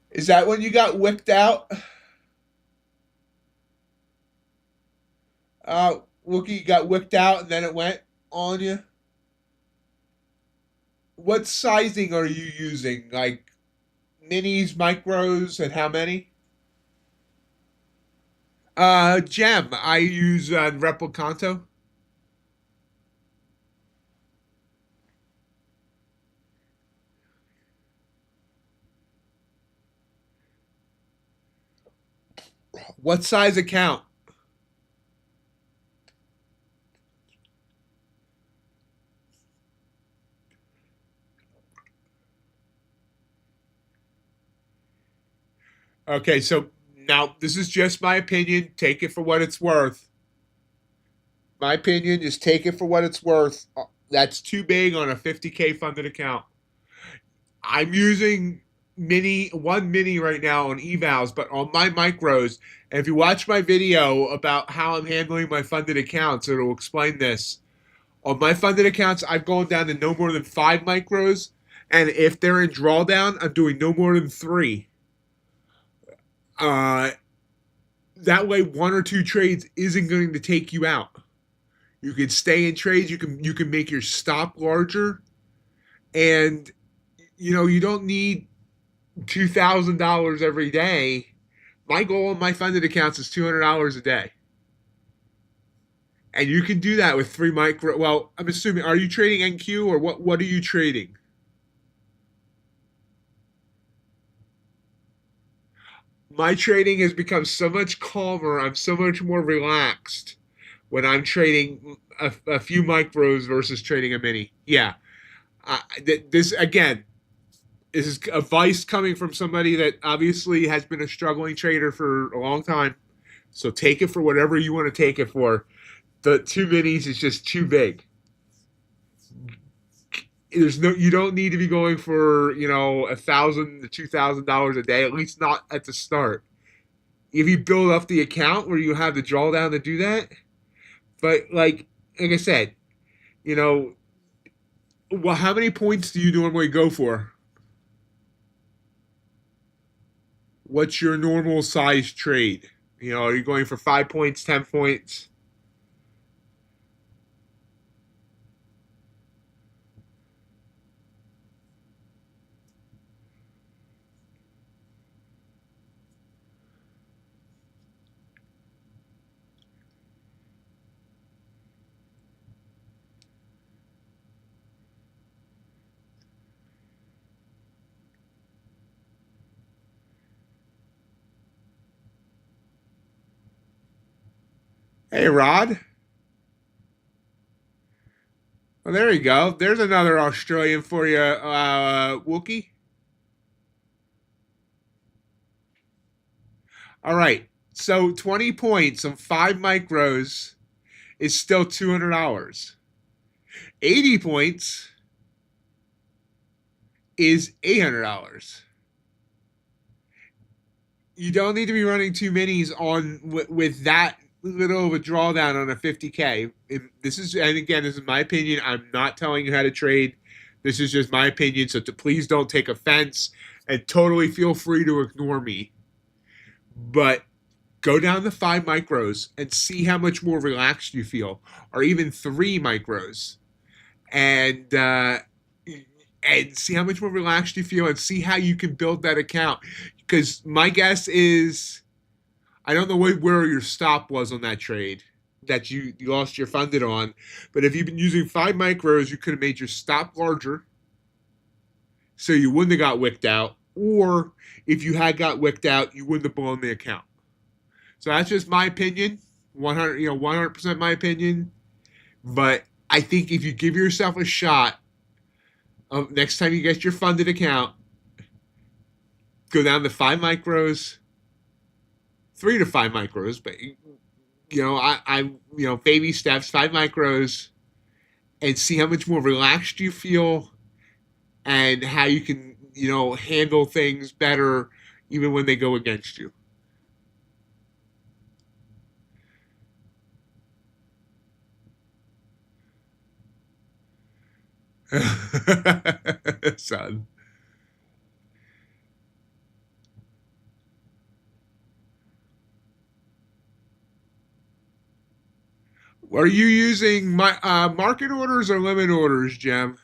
Is that when you got wicked out? Wookie got wicked out and then it went on you. What sizing are you using? Like minis, micros, and how many? Gem. I use Replicanto. What size account? Okay, so now this is just my opinion. Take it for what it's worth. My opinion is take it for what it's worth. That's too big on a 50K funded account. I'm using one mini right now on evals, but on my micros, and if you watch my video about how I'm handling my funded accounts, it'll explain this. On my funded accounts, I've gone down to no more than 5 micros, and if they're in drawdown, I'm doing no more than 3. Uh, that way, 1 or 2 trades isn't going to take you out. You can stay in trades. You can make your stop larger, and you don't need $2,000 every day. My goal on my funded accounts is $200 a day, and you can do that with 3 micro. Well, I'm assuming, are you trading NQ or what? What are you trading? My trading has become so much calmer. I'm so much more relaxed when I'm trading a few micros versus trading a mini. Yeah, this again. This is advice coming from somebody that obviously has been a struggling trader for a long time. So take it for whatever you want to take it for. The two minis is just too big. You don't need to be going for $1,000 to $2,000 a day, at least not at the start. If you build up the account where you have the drawdown to do that, but like I said, you know, well, how many points do you normally go for? What's your normal size trade? Are you going for 5 points, 10 points? Hey, Rod. Well, there you go. There's another Australian for you, Wookie. All right. So 20 points on 5 micros is still $200. 80 points is $800. You don't need to be running two minis on with that little of a drawdown on a 50K. This is, and again, this is my opinion. I'm not telling you how to trade. This is just my opinion. So please don't take offense and totally feel free to ignore me. But go down to 5 micros and see how much more relaxed you feel, or even 3 micros, and see how much more relaxed you feel, and see how you can build that account. Because my guess is, I don't know where your stop was on that trade that you lost your funded on, but if you've been using 5 micros, you could have made your stop larger, so you wouldn't have got wicked out, or if you had got wicked out, you wouldn't have blown the account. So that's just my opinion, 100% my opinion. But I think if you give yourself a shot, next time you get your funded account, go down to 5 micros, 3 to 5 micros, but baby steps, 5 micros, and see how much more relaxed you feel, and how you can handle things better even when they go against you. Son. Are you using market orders or limit orders, Jem?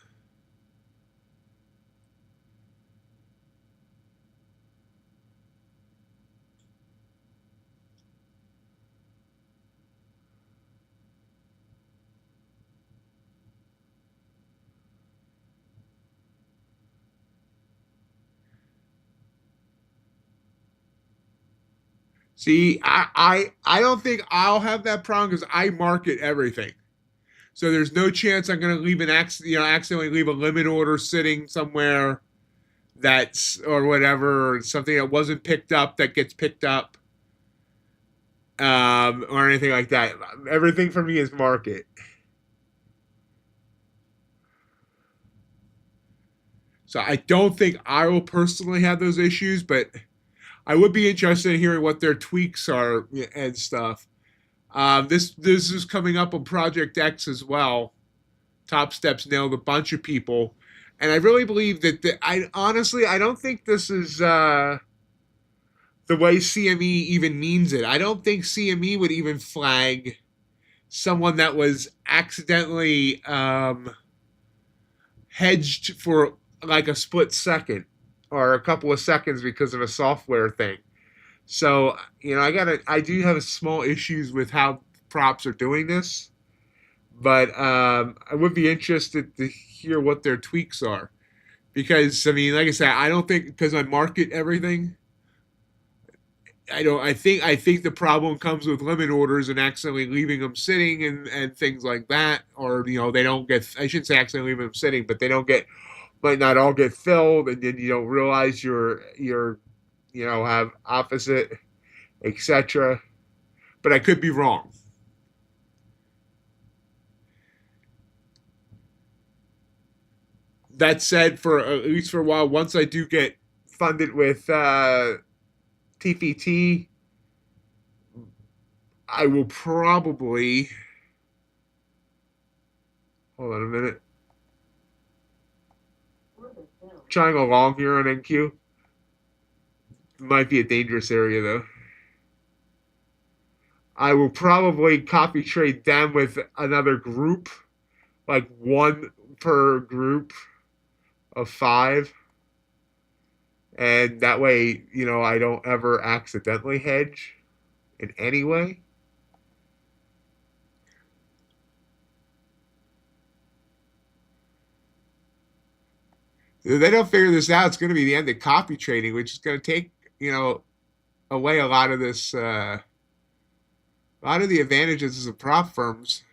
See, I don't think I'll have that problem because I market everything. So there's no chance I'm going to leave accidentally leave a limit order sitting somewhere that's or whatever, or something that wasn't picked up that gets picked up, or anything like that. Everything for me is market. So I don't think I will personally have those issues, but I would be interested in hearing what their tweaks are and stuff. This is coming up on Project X as well. Top Steps nailed a bunch of people, and I really believe that I honestly I don't think this is the way CME even means it. I don't think CME would even flag someone that was accidentally hedged for like a split second or a couple of seconds because of a software thing. So, I do have small issues with how props are doing this, but I would be interested to hear what their tweaks are. Because, like I said, I don't think, because I market everything, I think the problem comes with limit orders and accidentally leaving them sitting and things like that, or they don't get, I shouldn't say accidentally leaving them sitting, but might not all get filled, and then you don't realize you're have opposite, etc. but I could be wrong. That said, for at least for a while, once I do get funded with TPT, I will probably hold on a minute. Trying along here on NQ might be a dangerous area though. I will probably copy trade them with another group, like one per group of 5. And that way, I don't ever accidentally hedge in any way. If they don't figure this out, it's going to be the end of copy trading, which is going to take, away a lot of this, a lot of the advantages of prop firms.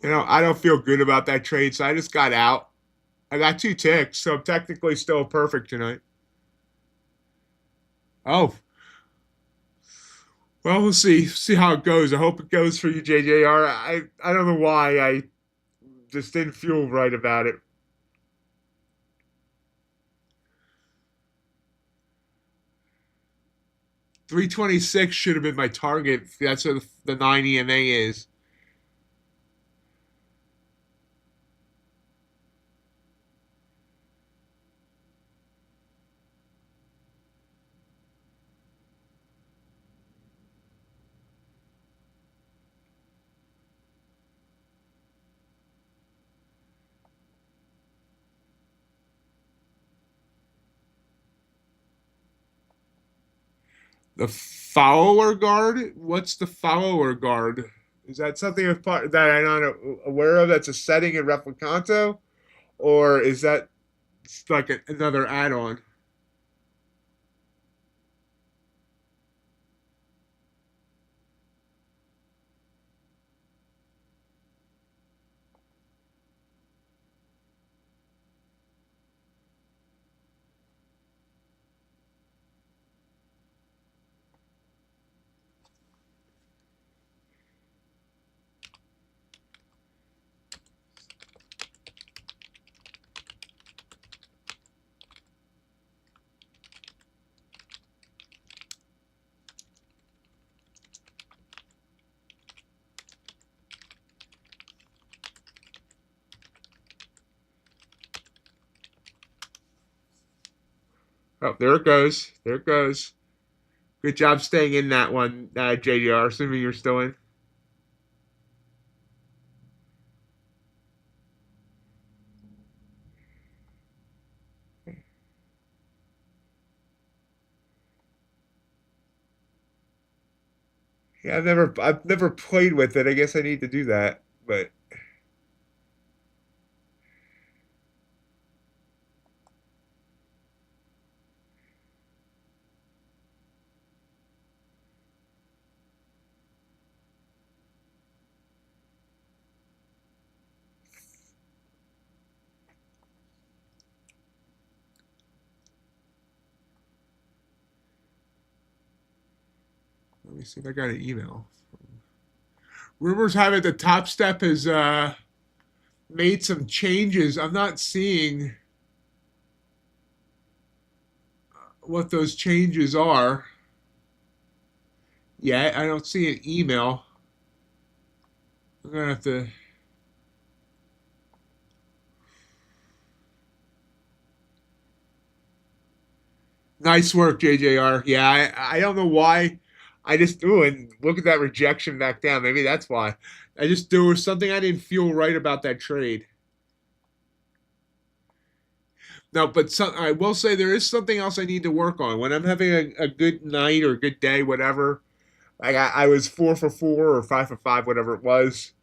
I don't feel good about that trade, so I just got out. I got 2 ticks, so I'm technically still perfect tonight. Oh. Well, we'll see how it goes. I hope it goes for you, JJR. I don't know why I just didn't feel right about it. $326 should have been my target. That's what the 9 EMA is. The follower guard? What's the follower guard? Is that something that I'm not aware of? That's a setting in Replicanto, or is that like another add-on? Oh, there it goes. There it goes. Good job staying in that one, JDR, assuming you're still in. Yeah, I've never played with it. I guess I need to do that, but let me see if I got an email. Rumors have it the Top Step has made some changes. I'm not seeing what those changes are yet. I don't see an email. I'm gonna have to. Nice work, JJR. Yeah, I don't know why. I just and look at that rejection back down. Maybe that's why. There was something I didn't feel right about that trade. No, but I will say there is something else I need to work on. When I'm having a good night or a good day, whatever, like I was 4 for 4 or 5 for 5, whatever it was.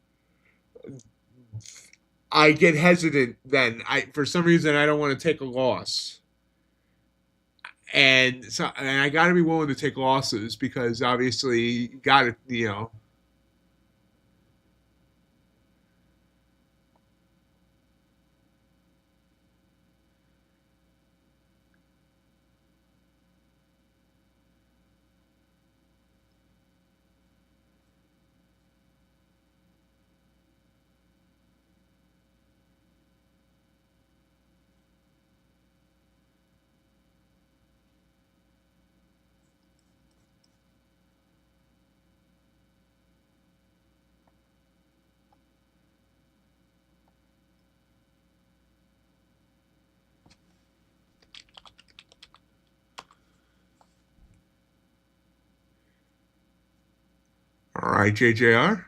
I get hesitant then. For some reason I don't want to take a loss. And so, and I got to be willing to take losses because obviously you got to, all right, JJR.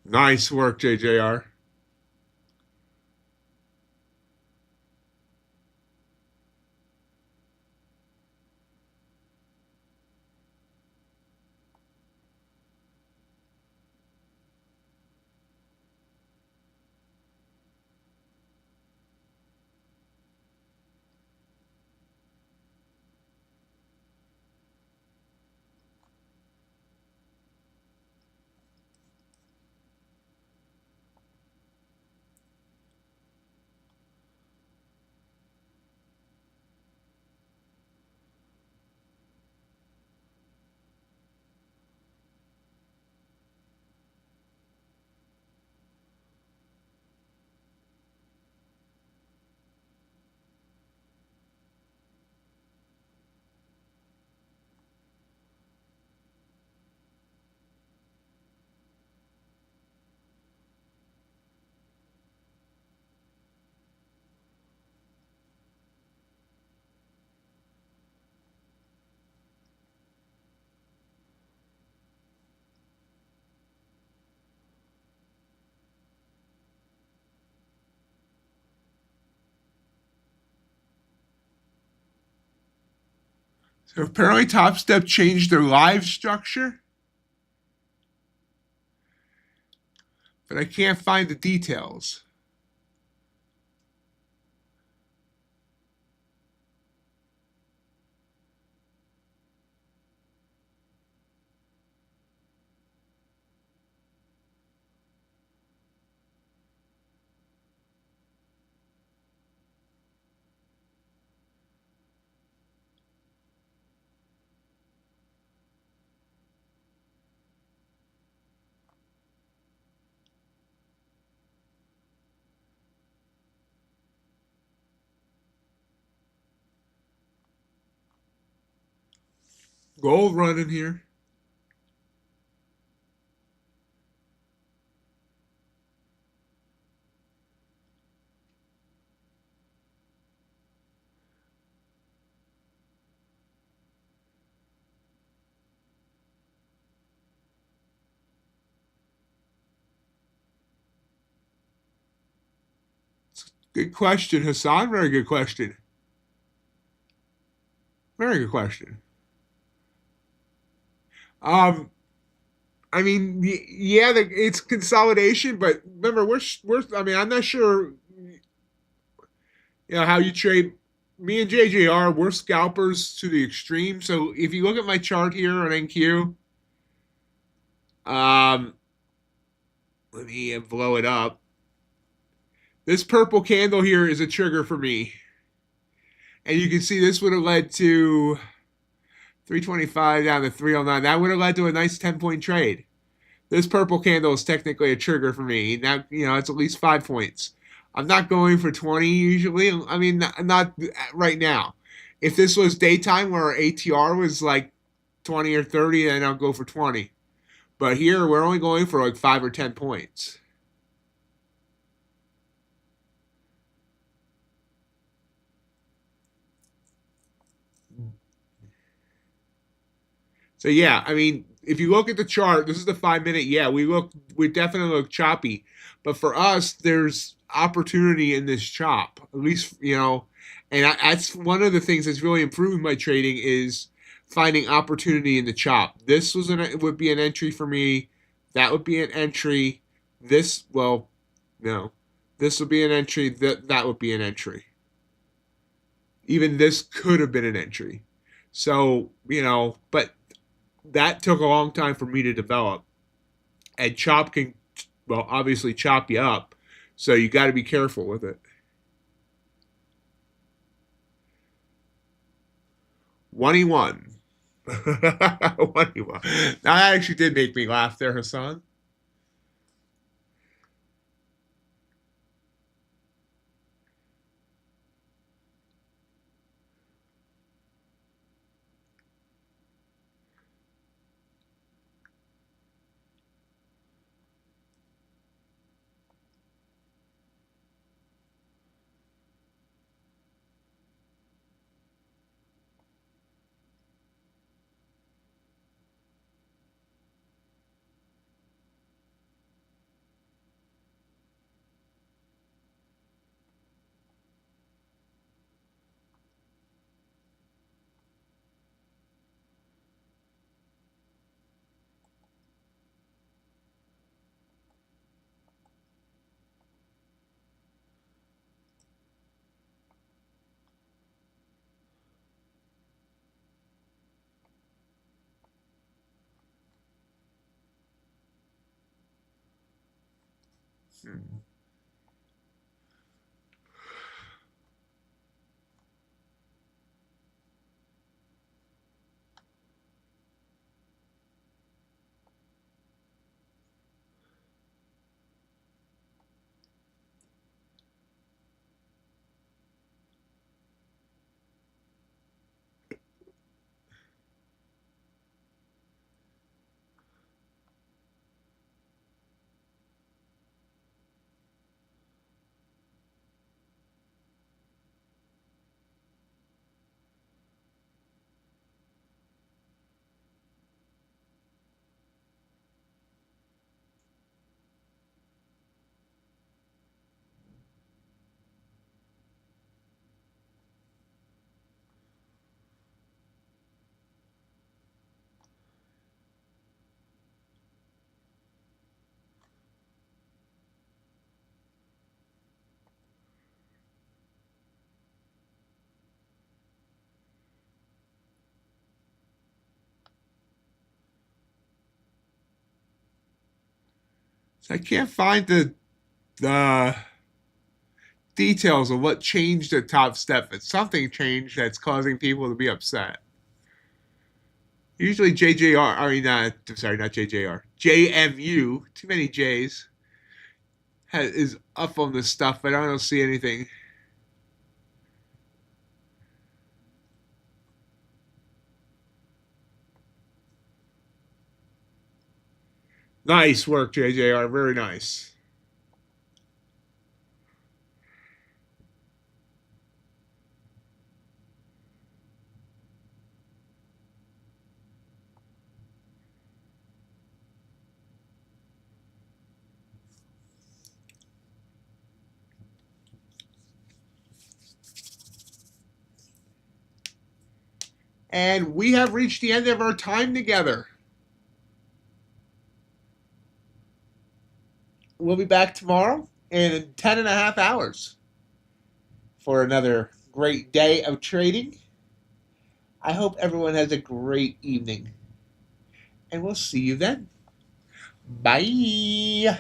Nice work, JJR. So apparently Top Step changed their live structure, but I can't find the details. Gold running here. Good question, Hassan. Very good question. Very good question. Um, I mean, yeah, it's consolidation, but remember, we're. I mean, I'm not sure, how you trade. Me and JJR, we're scalpers to the extreme. So if you look at my chart here on NQ, um, let me blow it up. This purple candle here is a trigger for me. And you can see this would have led to 325 down to 309. That would have led to a nice 10-point trade. This purple candle is technically a trigger for me. Now, it's at least 5 points. I'm not going for 20 usually. I mean, not right now. If this was daytime where our ATR was like 20 or 30, then I'll go for 20. But here, we're only going for like 5 or 10 points. So yeah, I mean, if you look at the chart, this is the 5-minute. Yeah, we definitely look choppy, but for us, there's opportunity in this chop. At least and that's one of the things that's really improved my trading is finding opportunity in the chop. This would be an entry for me. That would be an entry. No, this would be an entry. That would be an entry. Even this could have been an entry. So but that took a long time for me to develop. And chop can, obviously chop you up. So you got to be careful with it. 21. 21. That actually did make me laugh there, Hassan. So I can't find the details of what changed at Top Step. It's something changed that's causing people to be upset. Usually JJR, I mean, sorry, not JJR, JMU, too many J's, is up on this stuff, but I don't see anything. Nice work, JJR. Very nice. And we have reached the end of our time together. We'll be back tomorrow in 10 and a half hours for another great day of trading. I hope everyone has a great evening. And we'll see you then. Bye.